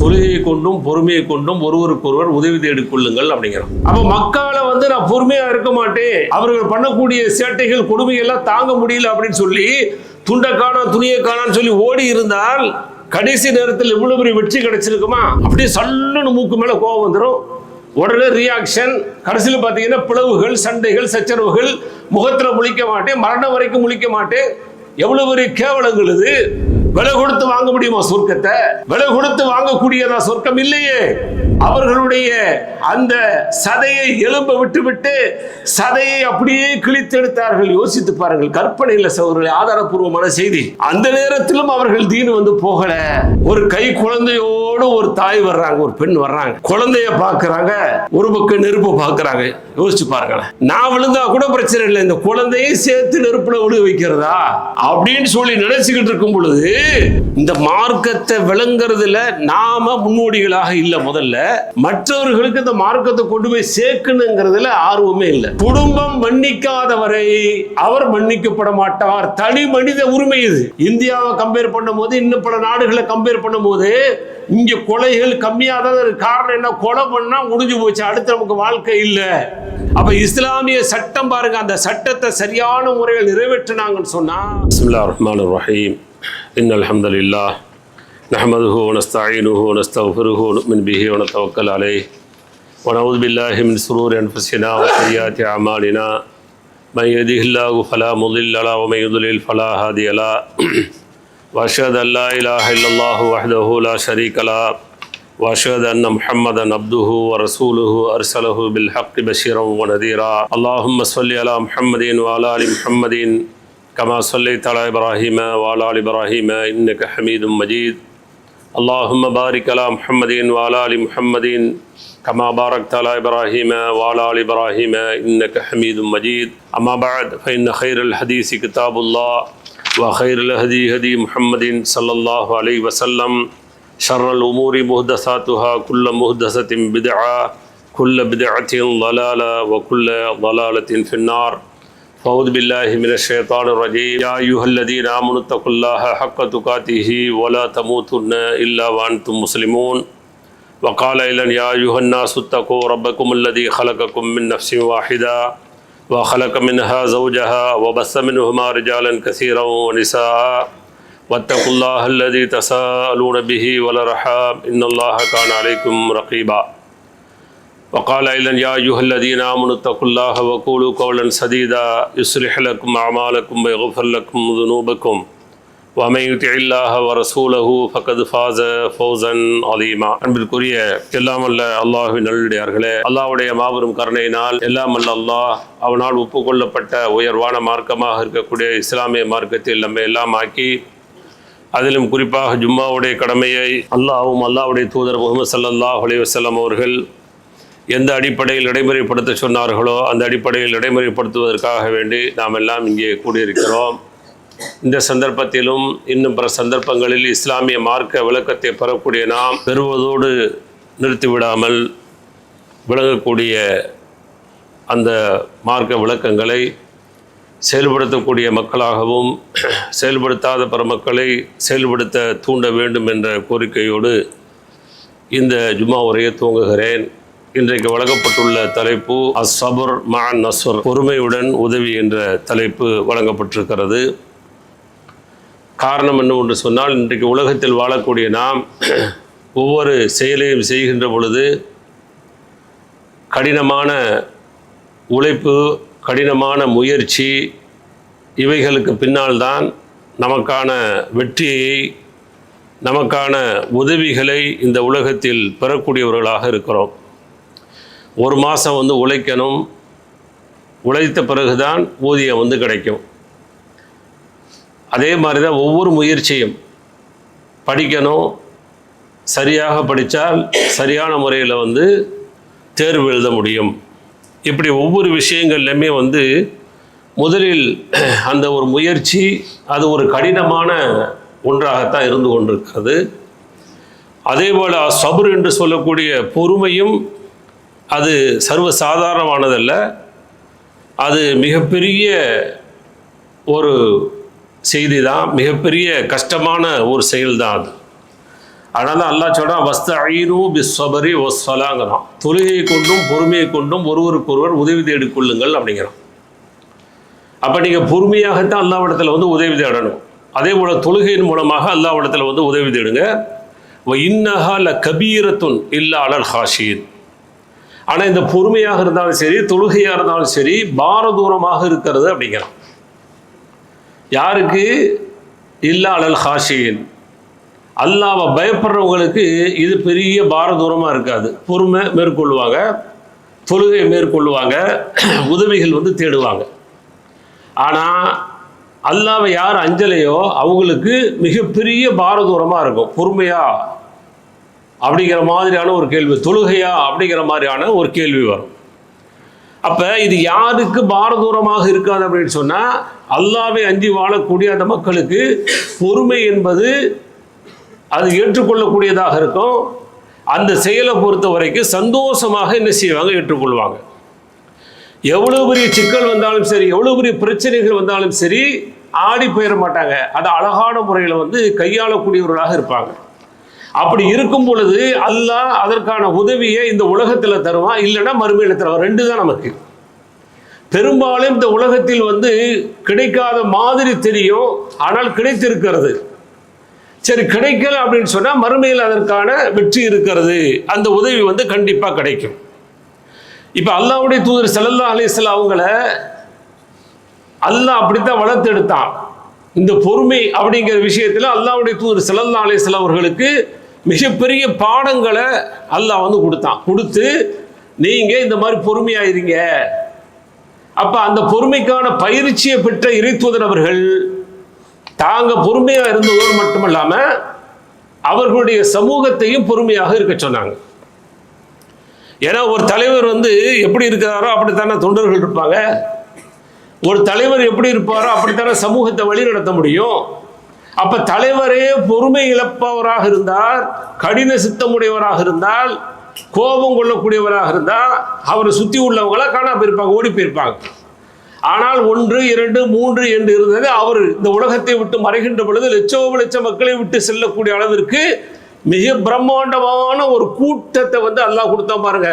தொழுகையை கொண்டும் பொறுமையை கொண்டும் ஒருவருக்கொருவர் உதவி தேடிக் கொள்ளுங்கள் அப்படிங்கிறோம். அப்ப மக்கால நான் பொறுமையா இருக்க மாட்டேன், அவர்கள் பண்ணக்கூடிய சேட்டைகள் கொடுமையெல்லாம் தாங்க முடியல அப்படின்னு சொல்லி துண்டை காணா துணியை காணான்னு சொல்லி ஓடி இருந்தால் கடைசி நேரத்தில் இவ்வளவு பெரிய வெற்றி கிடைச்சிருக்குமா? அப்படியே சல்லுன்னு மூக்கு மேல கோபம் வந்துடும், உடனே ரியாக்ஷன். கடைசியில் பார்த்தீங்கன்னா பிளவுகள், சண்டைகள், சச்சரவுகள், முகத்தில் முழிக்க மாட்டேன், மரணம் வரைக்கும் முழிக்க மாட்டேன். எவ்வளவு பெரிய கேவலங்கள் இது! விலை கொடுத்து வாங்க முடியுமா சொர்க்கத்தை? விலை கொடுத்து வாங்கக்கூடியதா சொர்க்கம்? இல்லையே. அவர்களுடைய அந்த சதையை எலும்ப விட்டு சதையை அப்படியே கிழித்தெடுத்தார்கள். யோசித்து பாருங்கள், கற்பனை இல்ல சகோதரர்களே, ஆதாரப்பூர்வமான செய்தி. அந்த நேரத்திலும் அவர்கள் தீன் போகல. ஒரு கை குழந்தையோடு ஒரு தாய் வர்றாங்க, ஒரு பெண் வர்றாங்க, குழந்தைய பாக்குறாங்க, ஒரு பக்கம் நெருப்பு பாக்குறாங்க. யோசிச்சு பாருங்க, நான் விழுந்தா கூட பிரச்சனை இல்லை, இந்த குழந்தையும் சேர்த்து நெருப்புல விழு வைக்கிறதா அப்படின்னு சொல்லி நினைச்சுக்கிட்டு இருக்கும் பொழுது இந்த மார்க்கத்தை விளங்குறதுல நாம முன்னோடிகளாக இல்ல. முதல்ல மற்றவர்களுக்கு இந்த மார்க்கத்தை கொண்டு போய் சேர்க்கணுங்கிறதுல ஆர்வமே இல்லை. குடும்பம் மன்னிக்காதவரை அவர் மன்னிக்கப்பட மாட்டார். தனி மனித உரிமை இது. இந்தியாவை கம்பேர் பண்ணும் போது, இன்னும் பல நாடுகளை கம்பேர் பண்ணும் போது இங்க கொலைகள் கம்மியா தான் இருக்கு. காரணம் என்ன? கொலை பண்ணா முடிஞ்சு போச்சு, அடுத்து நமக்கு வாழ்க்கை இல்லை. அப்ப இஸ்லாமிய சட்டம் பாருங்க, அந்த சட்டத்தை சரியான முறையில் நிறைவேற்றினாங்கன்னு சொன்னா. பிஸ்மில்லாஹிர் ரஹ்மானிர் ரஹீம். இன்னல் ஹம்தலில்லாஹ் நஹ்மதுஹு வ நஸ்தஈனுஹு வ நஸ்தக்ஃபிருஹு வ நு'மினு பிஹி வ நதவக்கல் அலைஹி வ நஊது பில்லாஹி மின் ஷுரூரி அன்ஃபுஸினா வ ஸய்யிஆத்தி அஅமாலினா மன் யஹ்திஹில்லாஹு ஃபலா முضில்ல லஹு வ மன் யுضلل ஃபலா ஹாதிய லஹு வ அஷ்ஹது அன் லா இலாஹா இல்லல்லாஹு வஹ்தஹு லா ஷரீக லஹு வ அஷ்ஹது அன்ன முஹம்மதன் அப்துஹு வ ரசூலுஹு அர்ஸலஹு பில் ஹக்கி பஷீரன் வ நதீரா. அல்லாஹும்ம ஸல்லி அலா முஹம்மதின் வ அலா ஆலி முஹம்மதின் كما صليت على إبراهيم وعلى آل إبراهيم إنك حميد مجيد. اللهم بارك على محمد وعلى آل محمد كما باركت على إبراهيم وعلى آل إبراهيم إنك حميد مجيد. أما بعد فإن خير الحديث كتاب الله وخير الهدي هدي محمد صلى الله عليه وسلم. شر الأمور محدثاتها كل محدثة بدعة كل بدعة ضلالة وكل ضلالة في النار. أعوذ بالله من الشيطان الرجيم. يا أيها الذين آمنوا اتقوا الله حق تقاته ولا تموتن إلا وأنتم مسلمون. وقال أيضا يا أيها الناس اتقوا ربكم الذي خلقكم من نفس واحدة وخلق منها زوجها وبث منهما رجالا كثيرا ونساء واتقوا الله الذي تساءلون به والأرحام إن الله كان عليكم رقيبا. وقال أيضا يا أيها الذين آمنوا اتقوا الله وقولوا قولا سديدا يصلح لكم أعمالكم ويغفر لكم ذنوبكم ومن يطع الله ورسوله فقد فاز فوزا عظيما. அன்பிற்குரிய எல்லாம் அல்ல அல்லாஹ்வின் நல்லடியார்களே, அல்லாஹ்வுடைய மாபெரும் கருணையினால் எல்லாம் அல்ல அல்லாஹ் அவனால் ஒப்புக்கொள்ளப்பட்ட உயர்வான மார்க்கமாக இருக்கக்கூடிய இஸ்லாமிய மார்க்கத்தில் நம்ம எல்லாம் ஆக்கி, அதிலும் குறிப்பாக ஜும்மாவுடைய கடமையை அல்லாஹ்வும் அல்லாஹ்வுடைய தூதர் முஹம்மது ஸல்லல்லாஹு அலைஹி வஸல்லம் அவர்கள் எந்த அடிப்படையில் நடைமுறைப்படுத்த சொன்னார்களோ அந்த அடிப்படையில் நடைமுறைப்படுத்துவதற்காக வேண்டி நாம் எல்லாம் இங்கே கூடியிருக்கிறோம். இந்த சந்தர்ப்பத்திலும் இன்னும் பிற சந்தர்ப்பங்களில் இஸ்லாமிய மார்க்க விளக்கத்தை பெறக்கூடிய நாம் பெறுவதோடு நிறுத்திவிடாமல் விளங்கக்கூடிய அந்த மார்க்க விளக்கங்களை செயல்படுத்தக்கூடிய மக்களாகவும் செயல்படுத்தாத பிற மக்களை செயல்படுத்த தூண்ட வேண்டும் என்ற கோரிக்கையோடு இந்த ஜும்மா உரையை துவங்குகிறேன். இன்றைக்கு வழங்கப்பட்டுள்ள தலைப்பு அஸ்ஸபர் மஅ நஸ்ர், பொறுமையுடன் உதவி என்ற தலைப்பு வழங்கப்பட்டிருக்கிறது. காரணம் என்னவென்று சொன்னால், இன்றைக்கு உலகத்தில் வாழக்கூடிய நாம் ஒவ்வொரு செயலையும் செய்கின்ற பொழுது கடினமான உழைப்பு, கடினமான முயற்சி, இவைகளுக்கு பின்னால் தான் நமக்கான வெற்றியை, நமக்கான உதவிகளை இந்த உலகத்தில் பெறக்கூடியவர்களாக இருக்கிறோம். ஒரு மாதம் உழைக்கணும், உழைத்த பிறகுதான் ஊதியம் கிடைக்கும். அதே மாதிரி தான் ஒவ்வொரு முயற்சியும். படிக்கணும், சரியாக படித்தால் சரியான முறையில் தேர்வு எழுத முடியும். இப்படி ஒவ்வொரு விஷயங்கள்லையுமே முதலில் அந்த ஒரு முயற்சி அது ஒரு கடினமான ஒன்றாகத்தான் இருந்து கொண்டிருக்கிறது. அதே போல் சபர் என்று சொல்லக்கூடிய பொறுமையும் அது சர்வசாதாரணமானதல்ல, அது மிகப்பெரிய ஒரு செய்தி தான், மிகப்பெரிய கஷ்டமான ஒரு செயல்தான் அது. அதனால தான் அல்லாஹ் சொல்றான் வஸ்தஈனு பிஸ்ஸபரி வஸ்ஸலாங்கிறான். தொழுகையை கொண்டும் பொறுமையை கொண்டும் ஒருவருக்கொருவர் உதவி தேடிக் கொள்ளுங்கள் அப்படிங்கிறான். அப்போ நீங்கள் பொறுமையாகத்தான் அல்லாஹ்விடத்தில் வந்து உதவி தேடணும். அதே போல் தொழுகையின் மூலமாக அல்லாஹ்விடத்தில் வந்து உதவி தேடுங்க. இன்னஹா ல கபீரத்துன் இல்லா அலல் ஹாஷியின். ஆனால் இந்த பொறுமையாக இருந்தாலும் சரி, தொழுகையாக இருந்தாலும் சரி, பாரதூரமாக இருக்கிறது அப்படிங்கிறான். யாருக்கு? இல்லா அலல் ஹாஷியின். அல்லாஹ்வை பயப்படுறவங்களுக்கு இது பெரிய பாரதூரமாக இருக்காது. பொறுமை மேற்கொள்ளுவாங்க, தொழுகை மேற்கொள்ளுவாங்க, உதவிகள் வந்து தேடுவாங்க. ஆனால் அல்லாஹ்வை யார் அஞ்சலையோ அவங்களுக்கு மிகப்பெரிய பாரதூரமாக இருக்கும். பொறுமையா அப்படிங்கிற மாதிரியான ஒரு கேள்வி, தொழுகையா அப்படிங்கிற மாதிரியான ஒரு கேள்வி வரும். அப்போ இது யாருக்கு பாரதூரமாக இருக்காது அப்படின்னு சொன்னால், அல்லாஹ்வை அஞ்சி வாழக்கூடிய அந்த மக்களுக்கு பொறுமை என்பது அது ஏற்றுக்கொள்ளக்கூடியதாக இருக்கும். அந்த செயலை பொறுத்த வரைக்கும் சந்தோஷமாக என்ன செய்வாங்க? ஏற்றுக்கொள்வாங்க. எவ்வளோ பெரிய சிக்கல் வந்தாலும் சரி, எவ்வளோ பெரிய பிரச்சனைகள் வந்தாலும் சரி, ஆடி போயிட மாட்டாங்க. அதை அழகான முறையில் வந்து கையாளக்கூடியவர்களாக இருப்பாங்க. அப்படி இருக்கும் பொழுது அல்லாஹ் அதற்கான உதவியை இந்த உலகத்தில் தருவான், இல்லைன்னா மறுமையில் தருவான். ரெண்டு தான் நமக்கு. பெரும்பாலும் இந்த உலகத்தில் வந்து கிடைக்காத மாதிரி தெரியும், ஆனால் கிடைத்திருக்கிறது. சரி, கிடைக்கல அப்படின்னு சொன்னால் மறுமையில் அதற்கான வெற்றி இருக்கிறது, அந்த உதவி வந்து கண்டிப்பாக கிடைக்கும். இப்போ அல்லாஹ்வுடைய தூதர் ஸல்லல்லாஹு அலைஹி வஸல்லம் அவங்கள அல்லாஹ் அப்படித்தான் வளர்த்தெடுத்தான். இந்த பொறுமை அப்படிங்கிற விஷயத்தில் அல்லாஹ்வுடைய தூதர் ஸல்லல்லாஹு அலைஹி வஸல்லம் அவர்களுக்கு மிகப்பெரிய பாடங்களை அல்லாஹ் வந்து கொடுத்து நீங்கள் இந்த மாதிரி பொறுமையாயிருங்க. அப்போ அந்த பொறுமைக்கான பயிற்சியை பெற்ற இறைத்தூதர் அவர்கள் தாங்க பொறுமையாக இருந்ததோடு மட்டுமல்லாமல் அவர்களுடைய சமூகத்தையும் பொறுமையாக இருக்க சொன்னாங்க. ஏன்னா ஒரு தலைவர் வந்து எப்படி இருக்கிறாரோ அப்படித்தானே தொண்டர்கள் இருப்பாங்க. ஒரு தலைவர் எப்படி இருப்பாரோ அப்படித்தானே சமூகத்தை வழி நடத்த முடியும். அப்போ தலைவரே பொறுமை இழப்பவராக இருந்தால், கடின சித்தமுடையவராக இருந்தால், கோபம் கொள்ளக்கூடியவராக இருந்தால், அவரை சுற்றி உள்ளவங்களாம் காணா போயிருப்பாங்க, ஓடி போயிருப்பாங்க. ஆனால் 1, 2, 3 என்று இருந்தது அவர் இந்த உலகத்தை விட்டு மறைகின்ற பொழுது லட்ச மக்களை விட்டு செல்லக்கூடிய அளவிற்கு மிக பிரம்மாண்டமான ஒரு கூட்டத்தை வந்து அல்லாஹ் கொடுத்தா பாருங்க.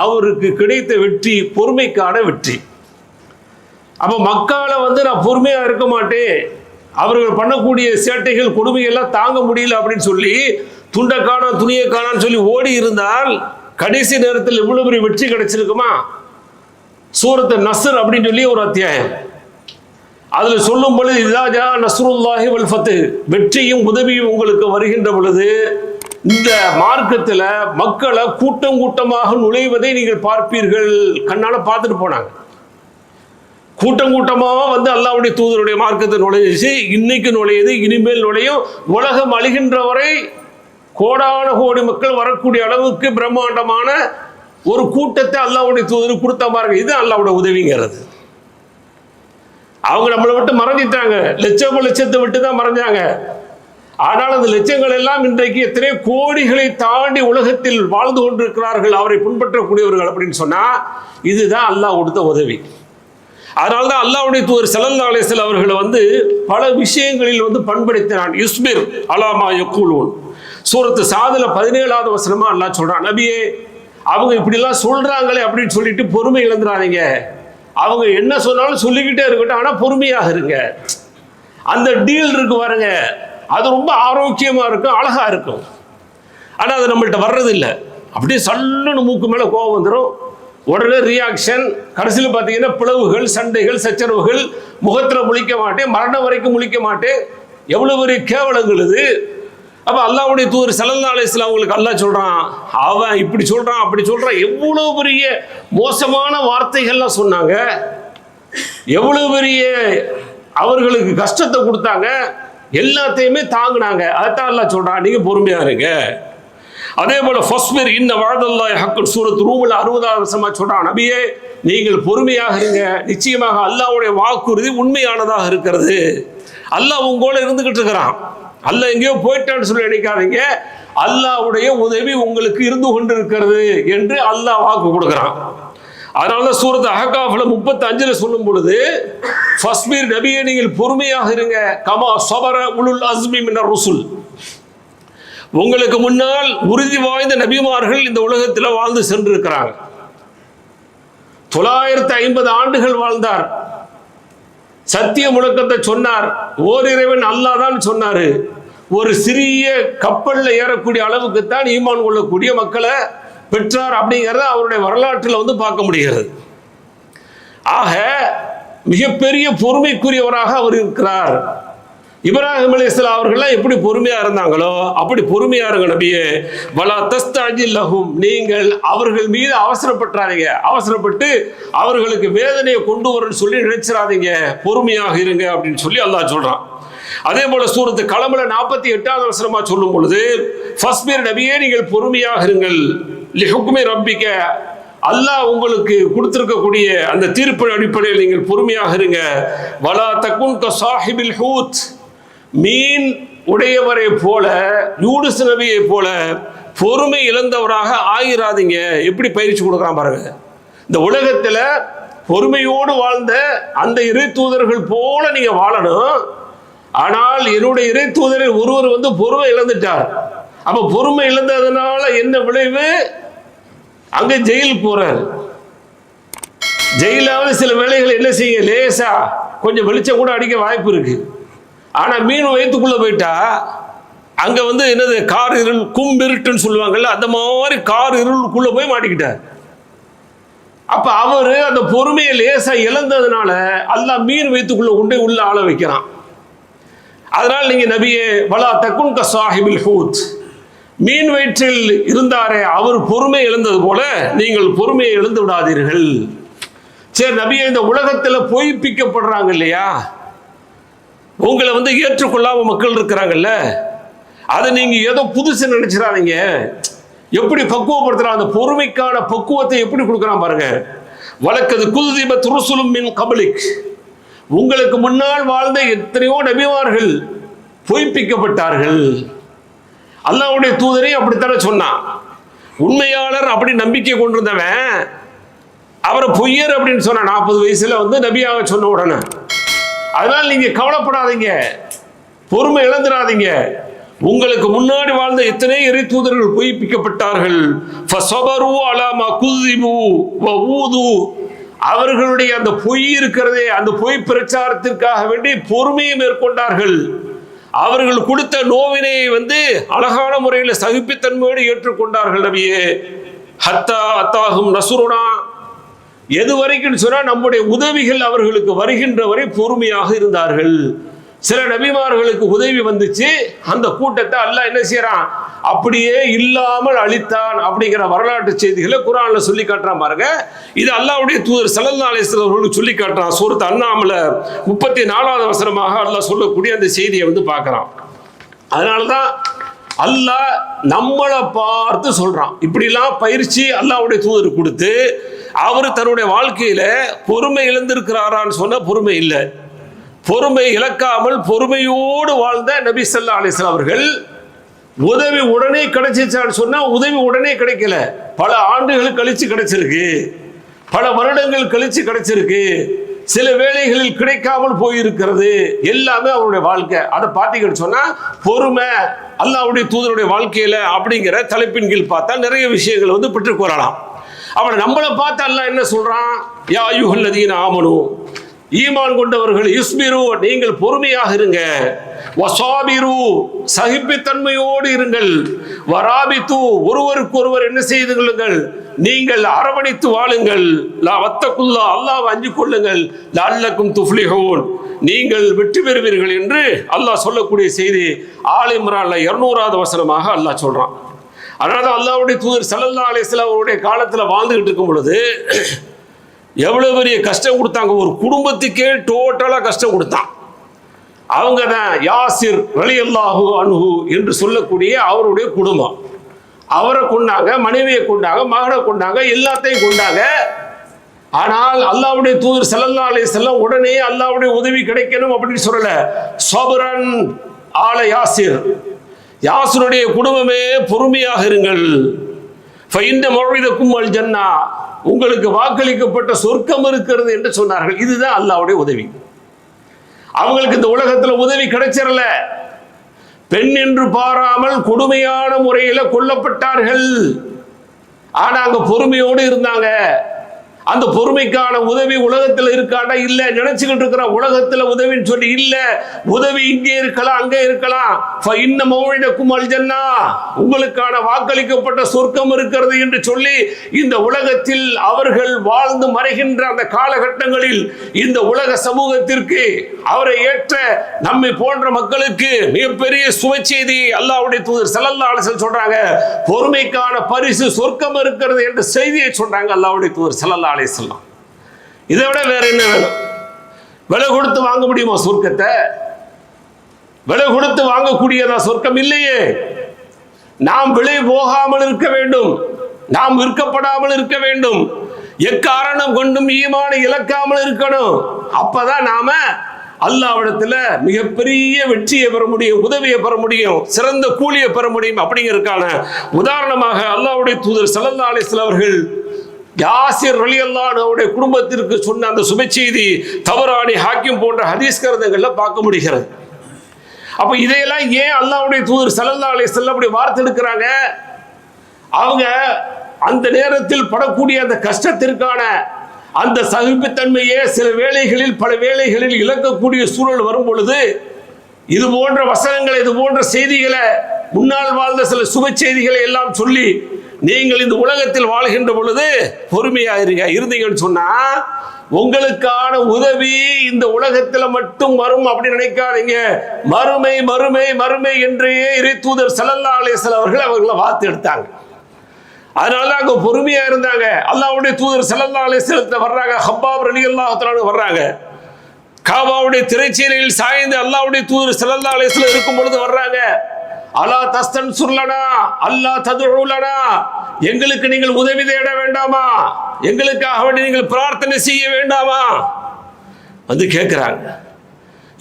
அவருக்கு கிடைத்த வெற்றி பொறுமைக்கான வெற்றி. அப்போ மக்களை வந்து நான் பொறுமையாக இருக்க மாட்டேன், அவர்கள் பண்ணக்கூடிய சேட்டைகள் கொடுமைகள்லாம் தாங்க முடியல அப்படின்னு சொல்லி துண்டைக்கானா துணியைக்கானான்னு சொல்லி ஓடி இருந்தால் கடைசி நேரத்தில் இவ்வளவு பெரிய வெற்றி கிடைச்சிருக்குமா? சூரத்து நஸ்ர் அப்படின்னு சொல்லி ஒரு அத்தியாயம், அதில் சொல்லும் பொழுது இதா ஜா நஸ்ருல்லாஹி வல் ஃபத், வெற்றியும் உதவியும் உங்களுக்கு வருகின்ற பொழுது இந்த மார்க்கத்தில் மக்களை கூட்டம் கூட்டமாக நுழைவதை நீங்கள் பார்ப்பீர்கள். கண்ணால் பார்த்துட்டு போனாங்க. கூட்டம் கூட்டமாக வந்து அல்லாஹ்வுடைய தூதருடைய மார்க்கத்தை நுழைஞ்சிச்சு, இன்னைக்கு நுழையுது, இனிமேல் நுழையும். உலகம் அழிகின்ற வரை கோடான கோடி மக்கள் வரக்கூடிய அளவுக்கு பிரம்மாண்டமான ஒரு கூட்டத்தை அல்லாஹ்வுடைய தூதர் கொடுத்த பாருங்க. இது அல்லாஹ்வுடைய உதவிங்கிறது. அவங்க நம்மளை விட்டு மறைஞ்சிட்டாங்க, லட்சத்தை விட்டு தான் மறைஞ்சாங்க. ஆனால் அந்த லட்சங்கள் எல்லாம் இன்றைக்கு எத்தனை கோடிகளை தாண்டி உலகத்தில் வாழ்ந்து கொண்டிருக்கிறார்கள், அவரை பின்பற்றக்கூடியவர்கள் அப்படின்னு சொன்னா இதுதான் அல்லாஹ் கொடுத்த உதவி. அதனால தான் அல்லாஹ்வுடைய தூதர் ஸல்லல்லாஹு அலைஹி வஸல்லம் அவர்களை வந்து பல விஷயங்களில் வந்து பண்படுத்தினான். யுஸ்பிர் அலாமா யக்கூலூன். சூரத்து சாதுல 17வது வசனமா அல்லாஹ் சொல்றான், நபியே அவங்க இப்படிலாம் சொல்றாங்களே அப்படின்னு சொல்லிட்டு பொறுமை இழந்துடாதீங்க. அவங்க என்ன சொன்னாலும் சொல்லிக்கிட்டே இருக்கட்டும், ஆனால் பொறுமையாக இருங்க. அந்த டீல் இருக்கு பாருங்க, அது ரொம்ப ஆரோக்கியமாக இருக்கும், அழகாக இருக்கும். ஆனால் அது நம்மள்கிட்ட வர்றது இல்லை. அப்படியே சல்லுன்னு மூக்கு மேலே கோபம் வந்துடும், உடனே ரியாக்ஷன். கடைசியில் பார்த்தீங்கன்னா பிளவுகள், சண்டைகள், சச்சரவுகள், முகத்தில் முழிக்க மாட்டேன், மரணம் வரைக்கும் முழிக்க மாட்டேன். எவ்வளோ பெரிய கேவலங்கள் இது. அப்போ அல்லாஹ்வுடைய தூதர் ஸல்லல்லாஹு அலைஹி வஸல்லம் அவங்களுக்கு அல்லாஹ் சொல்கிறான், அவன் இப்படி சொல்கிறான் அப்படி சொல்கிறான், எவ்வளோ பெரிய மோசமான வார்த்தைகள்லாம் சொன்னாங்க, எவ்வளோ பெரிய அவர்களுக்கு கஷ்டத்தை கொடுத்தாங்க, எல்லாத்தையுமே தாங்கினாங்க. அதைத்தான் அல்லாஹ் சொல்கிறான், நீங்கள் பொறுமையாக இருங்க. அதே போல் ஃபஸ்பிர் இன்ன வஅதல்லாஹி ஹக்குன் சூரத் ரூமில் 60வது வசனமாக சொல்கிறான், நபியே நீங்கள் பொறுமையாக இருங்க, நிச்சயமாக அல்லாஹ்வுடைய வாக்குறுதி உண்மையானதாக இருக்கிறது. அல்லாஹ் உங்களோட இருந்துகிட்டு இருக்கிறான், அல்லாஹ் எங்கேயோ போயிட்டான்னு சொல்லி நினைக்காதீங்க, அல்லாஹ்வுடைய உதவி உங்களுக்கு இருந்து கொண்டு இருக்கிறது என்று அல்லாஹ் வாக்கு கொடுக்குறான். அதனால தான் சூரத் அஹ்காஃப்ல 35ல் சொல்லும் பொழுது ஃபஸ்பீர் நபியே நீங்கள் பொறுமையாக இருங்க, கமா ஸபர உலுல் அஸ்மி மினர் ருசுல். உங்களுக்கு முன்னால் உறுதி வாய்ந்த நபிமார்கள் இந்த உலகத்தில் வாழ்ந்து சென்றிருக்கிறாங்க. 950 ஆண்டுகள் வாழ்ந்தார். சத்திய முழக்கத்தை சொன்னார். ஓரிறைவன் அல்லாஹ் தான் சொன்னாரு. ஒரு சிறிய கப்பல்ல ஏறக்கூடிய அளவுக்கு தான் ஈமான் கொள்ளக்கூடிய மக்களை பெற்றார் அப்படிங்கிறத அவருடைய வரலாற்றில் வந்து பார்க்க முடிகிறது. ஆக மிகப்பெரிய பொறுமைக்குரியவராக அவர் இருக்கிறார். இப்ராஹிம் அலைஹிஸ்ஸலாம் அவர்கள்லாம் எப்படி பொறுமையா இருந்தாங்களோ அப்படி பொறுமையா இருங்க நபியே. வலா தஸ்தஅஜில் லஹும், நீங்கள் அவர்கள் மீது அவசரப்பட்டாதீங்க, அவசரப்பட்டு அவர்களுக்கு வேதனையை கொண்டு வரணும்னு சொல்லி நினைச்சிடாதீங்க, பொறுமையாக இருங்க அப்படின்னு சொல்லி அல்லாஹ் சொல்றான். அதே போல சூரத்து கலம்ல 48வது வசனமா சொல்லும் பொழுது ஃபஸ்பிர் நபியே, நீங்கள் பொறுமையாக இருங்கள், லிஹுக்மி ரப்பிக, அல்லாஹ் உங்களுக்கு கொடுத்திருக்கக்கூடிய அந்த தீர்ப்பின் அடிப்படையில் நீங்கள் பொறுமையாக இருங்க. வலா தகுன் கசாஹிபில் ஹூத், மீன் உடையவரை போல, யூனுஸ் நபியை போல பொறுமை இழந்தவராக ஆகிறாதீங்க. எப்படி பயிற்சி கொடுக்குறான் பாருங்க. இந்த உலகத்துல பொறுமையோடு வாழ்ந்த அந்த இறை தூதர்கள் போல நீங்க வாழணும். ஆனால் என்னுடைய இறை தூதரில் ஒருவர் வந்து பொறுமை இழந்துட்டார். அப்ப பொறுமை இழந்ததுனால என்ன விளைவு? அங்க ஜெயில் போறார். ஜெயிலாவது சில வேளைகள் என்ன செய்ய, லேசா கொஞ்சம் வெளிச்சம் கூட அடிக்க வாய்ப்பு இருக்கு. ஆனா மீன் வயிற்றுக்குள்ள போயிட்டா அங்க வந்து என்னது, கார் இருள், கும்பிருட்டுன்னு சொல்லுவாங்கல்ல, அந்த மாதிரி கார் இருளுக்குள்ள போய் மாட்டிக்கிட்டார். அப்ப அவரு அந்த பொறுமையை லேசா இழந்ததுனால அல்லாஹ் மீன் வயிற்றுக்குள்ள கொண்டு உள்ள ஆள வைக்கிறான். அதனால் நீங்க நபியே வலா தகுன் கசாஹிபில் ஹூத், மீன் வயிற்றில் இருந்தாரே அவர் பொறுமை இழந்தது போல நீங்கள் பொறுமையை இழந்து விடாதீர்கள். சரி நபியே, இந்த உலகத்துல பொய்ப்பிக்கப்படுறாங்க இல்லையா, உங்களை வந்து ஏற்றுக்கொள்ளாம மக்கள் இருக்கிறாங்கல்ல, அதை நீங்க ஏதோ புதுசு நினைச்சிடாதீங்க. எப்படி பக்குவப்படுத்துறான், அந்த பொறுமைக்கான பக்குவத்தை எப்படி கொடுக்குறான் பாருங்க. வலக்கது குல்திபத் ருசுலும் மின் கபலிக், உங்களுக்கு முன்னால் வாழ்ந்த எத்தனையோ நபிமார்கள் பொய்ப்பிக்கப்பட்டார்கள். அல்லாஹ்வுடைய தூதரை அப்படித்தானே சொன்னான். உண்மையாளர் அப்படி நம்பிக்கை கொண்டிருந்தவன் அவரை பொய்யர் அப்படின்னு சொன்ன 40 வயசுல வந்து நபியாக சொன்ன உடனே. அதனால நீங்க கவலைப்படாதீங்க, பொறுமை இழந்துடாதீங்க. உங்களுக்கு முன்னாடி வாழ்ந்த எத்தனை இறை தூதர்கள் பொய்ப்பிக்கப்பட்டார்கள். ஃபஸபரு அலா மா குஸிபு வ ஊது, அவர்களுடைய அந்த பொய் இருக்கிறதே, அந்த பொய் பிரச்சாரத்திற்காக வேண்டி பொறுமையை மேற்கொண்டார்கள். அவர்கள் கொடுத்த நோவினை வந்து அழகான முறையில் சகிப்புத்தன்மையோடு ஏற்றுக்கொண்டார்கள். நபியே ஹத்தா அத்தாகும் நசுருனா, எது வரைக்கும் சொன்னா நம்முடைய உதவிகள் அவர்களுக்கு வருகின்ற வரை பொறுமையாக இருந்தார்கள். சில நபிமார்களுக்கு உதவி வந்துச்சு, அந்த கூட்டத்தை அல்லாஹ் என்ன செய்யறான், அப்படியே இல்லாமல் அழித்தான் அப்படிங்கிற வரலாற்று செய்திகளை குர்ஆன்ல சொல்லி காட்டுறான் பாருங்க. இது அல்லாஹ்வுடைய தூதர் ஸல்லல்லாஹு அலைஹி வஸல்லம் அவர்களுக்கு சொல்லி காட்டுறான். சூரத் அன்ஆம்ல 34வது வசனமாக அல்லாஹ் சொல்லக்கூடிய அந்த செய்தியை வந்து பார்க்கறான். அதனாலதான் அல்லாஹ் நம்மளை பார்த்து சொல்றான். இப்படிலாம் பயிற்சி அல்லாஹ்வுடைய தூதர் கொடுத்து அவர் தன்னுடைய வாழ்க்கையில பொறுமை இழந்திருக்கிறாரான்னு சொன்ன பொறுமை இல்லை. பொறுமை இழக்காமல் பொறுமையோடு வாழ்ந்த நபி ஸல்லல்லாஹு அலைஹி வஸல்லம் அவர்கள் உதவி உடனே கிடைச்சிச்சான்னு சொன்னா உதவி உடனே கிடைக்கல, பல ஆண்டுகள் கழிச்சு கிடைச்சிருக்கு, பல வருடங்கள் கழிச்சு கிடைச்சிருக்கு, சில வேளைகளில் கிடைக்காமல் போயிருக்கிறது. எல்லாமே அவருடைய வாழ்க்கை. அதை பார்த்தீங்கன்னு சொன்னா பொறுமை அல்லாஹ்வுடைய தூதருடைய வாழ்க்கையில அப்படிங்கிற தலைப்பின் கீழ் பார்த்தா நிறைய விஷயங்கள் வந்து பெற்றுக்கொள்ளலாம். அவனை நம்மளை பார்த்து அல்லாஹ் என்ன சொல்றான், யா அய்யுஹல்லதீன ஆமனு, ஈமான் கொண்டவர்கள், யுஸ்பிரு, நீங்கள் பொறுமையாக இருங்க, வசாபிரு, சகிப்புத்தன்மையோடு இருங்கள், வராபித்து, ஒருவருக்கு ஒருவர் என்ன செய்து கொள்ளுங்கள், நீங்கள் அரவணைத்து வாழுங்கள், லா வத்தகுல்லா, அல்லாஹ்வை அஞ்சிக் கொள்ளுங்கள், லஅல்லக்கும் துஃப்லிஹூன், நீங்கள் வெற்றி பெறுவீர்கள் என்று அல்லாஹ் சொல்லக்கூடிய செய்தி ஆல் இம்ரான்ல 200வது வசனமாக அல்லாஹ் சொல்றான். அதனால அல்லாஹ்வுடைய தூதர் ஸல்லல்லாஹு அலைஹி வஸல்லம் அவருடைய காலத்துல வாழ்ந்துகிட்டு இருக்கும் பொழுது எவ்வளவு பெரிய கஷ்டம் கொடுத்தாங்க, ஒரு குடும்பத்துக்கே டோட்டலா கஷ்டம் கொடுத்தான். அவங்க தான் யாசிர் ரலியல்லாஹு அன்ஹு என்று சொல்லக்கூடிய அவருடைய குடும்பம். அவரை கொண்டாங்க, மனைவியை கொண்டாங்க, மகனை கொண்டாங்க, எல்லாத்தையும் கொண்டாங்க. ஆனால் அல்லாஹ்வுடைய தூதர் ஸல்லல்லாஹு அலைஹி வஸல்லம் உடனே அல்லாஹ்வுடைய உதவி கிடைக்கணும் அப்படின்னு சொல்லல. சபரன் ஆல யாசிர், யாசிருடைய குடும்பமே பொறுமையாக இருங்கள், ஃபைன்ன மௌஇதக்கும் அல் ஜன்னா, உங்களுக்கு வாக்களிக்கப்பட்ட சொர்க்கம் இருக்கிறது என்று சொன்னார்கள். இதுதான் அல்லாஹ்வுடைய உதவி. அவங்களுக்கு இந்த உலகத்துல உதவி கிடைச்சிடல, பெண் என்று பாராமல் கொடுமையான முறையில கொல்லப்பட்டார்கள். ஆனா அங்க பொறுமையோடு இருந்தாங்க. அந்த பொறுமைக்கான உதவி உலகத்தில் இருக்காண்டா இல்ல, நினைச்சுக்கிட்டு இருக்கிற உலகத்துல உதவின்னு சொல்லி இல்ல, உதவி இங்கே இருக்கலாம் அங்கே இருக்கலாம். உங்களுக்கான வாக்களிக்கப்பட்ட சொர்க்கம் இருக்கிறது என்று சொல்லி இந்த உலகத்தில் அவர்கள் வாழ்ந்து மறைகின்ற அந்த காலகட்டங்களில் இந்த உலக சமூகத்திற்கு அவரை ஏற்ற நம்மை போன்ற மக்களுக்கு மிகப்பெரிய சுவை செய்தி அல்லாஹ்வுடைய தூதர் ஸல்லல்லாஹு அலைஹி வஸல்லம் சொல்றாங்க. பொறுமைக்கான பரிசு சொர்க்கம் இருக்கிறது என்ற செய்தியை சொல்றாங்க அல்லாஹ்வுடைய தூதர் ஸல்லல்லாஹு அலைஹி வஸல்லம். இதை விட வேற என்ன வேணும்? விலை கொடுத்து வாங்க முடியுமா சொர்க்கத்தை? விலை கொடுத்து வாங்கக்கூடியதா சொர்க்கம்? இல்லையே. நாம் விலை போகாமல் இருக்க வேண்டும், நாம் விற்கப்படாமல் இருக்க வேண்டும், எக்காரணம் கொண்டும் ஈமானை இழக்காமல் இருக்கணும். அப்பதான் நாம அல்லாஹ்விடத்துல மிகப்பெரிய வெற்றியை பெற முடியும், உதவியை பெற முடியும், சிறந்த கூலியை பெற முடியும். அப்படிங்கிறதுக்கான உதாரணமாக அல்லாஹ்வுடைய தூதர் ஸல்லல்லாஹு அலைஹி வஸல்லம் அவர்கள் யாசிர் ரலியல்லாஹு அன்ஹுவுடைய குடும்பத்திற்கு சொன்ன அந்த சுப செய்தி தபரானி, ஹாக்கிம் போன்ற ஹதீஸ் கிரந்தங்கள்ல பார்க்க முடிகிறது. அப்ப இதையெல்லாம் ஏன் அல்லாஹ்வுடைய தூதர் ஸல்லல்லாஹு அலைஹி வஸல்லம் அப்படி வார்த்தெடுக்கிறாங்க? அவங்க அந்த நேரத்தில் படக்கூடிய அந்த கஷ்டத்திற்கான அந்த சகிப்புத்தன்மையே சில வேளைகளில் பல வேளைகளில் இழக்கக்கூடிய சூழல் வரும் பொழுது இது போன்ற வசனங்களை, இது போன்ற செய்திகளை, முன்னால் வாழ்ந்த சில சுப செய்திகளை எல்லாம் சொல்லி நீங்கள் இந்த உலகத்தில் வாழ்கின்ற பொழுது பொறுமையா இருந்தீங்கன்னு சொன்னா உங்களுக்கான உதவி இந்த உலகத்துல மட்டும் வரும் அப்படின்னு நினைக்காதீங்க. மறுமை மறுமை மறுமை என்றே இறை தூதர் ஸல்லல்லாஹு அலைஹி வஸல்லம் அவர்களை வார்த்தை எடுத்தாங்க. அதனால அங்க பொறுமையா இருந்தாங்க. அல்லாஹ்வுடைய தூதர் ஸல்லல்லாஹு அலைஹி வஸல்லம் வர்றாங்க, ஹப்பாப் ரலியல்லாஹு தஆலா வர்றாங்க. காபாவுடைய திரைச்சீலையில் சாய்ந்து அல்லாஹ்வுடைய தூதர் ஸல்லல்லாஹு அலைஹி வஸல்லம் இருக்கும் பொழுது வர்றாங்க. அலா தஸ்தன்சுர்லனா அல்லா ததுஉலனா, எங்களுக்கு நீங்கள் உதவி தேட வேண்டாமா? எங்களுக்காக வேண்டி நீங்கள் பிரார்த்தனை செய்ய வேண்டாமா? வந்து கேட்கிறாங்க.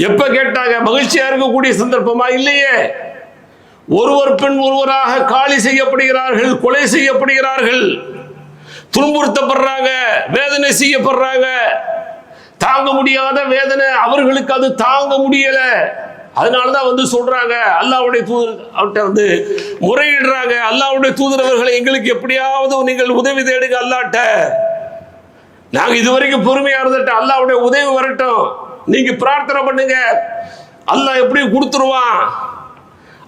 எப்ப கேட்டாங்க? மகிழ்ச்சியா இருக்கக்கூடிய சந்தர்ப்பமா? இல்லையே. ஒருவர் பின் ஒருவராக காலி செய்யப்படுகிறார்கள், கொலை செய்யப்படுகிறார்கள், துன்புறுத்தப்படுறாங்க, வேதனை செய்யப்படுறாங்க. தாங்க முடியாத வேதனை அவர்களுக்கு, அது தாங்க முடியல. அதனாலதான் வந்து சொல்றாங்க, அல்லாஹ்வுடைய தூதர் அவர்கிட்ட வந்து முறையிடுறாங்க, அல்லாஹ்வுடைய தூதர் அவர்களை எங்களுக்கு எப்படியாவது நீங்கள் உதவி தேடுங்க அல்லாஹ்ட்ட. நாங்க இதுவரைக்கும் பொறுமையா இருந்துட்டோம், அல்லாஹ்வுடைய உதவி வரட்டும், நீங்க பிரார்த்தனை பண்ணுங்க, அல்லாஹ் எப்படி கொடுத்துருவான்.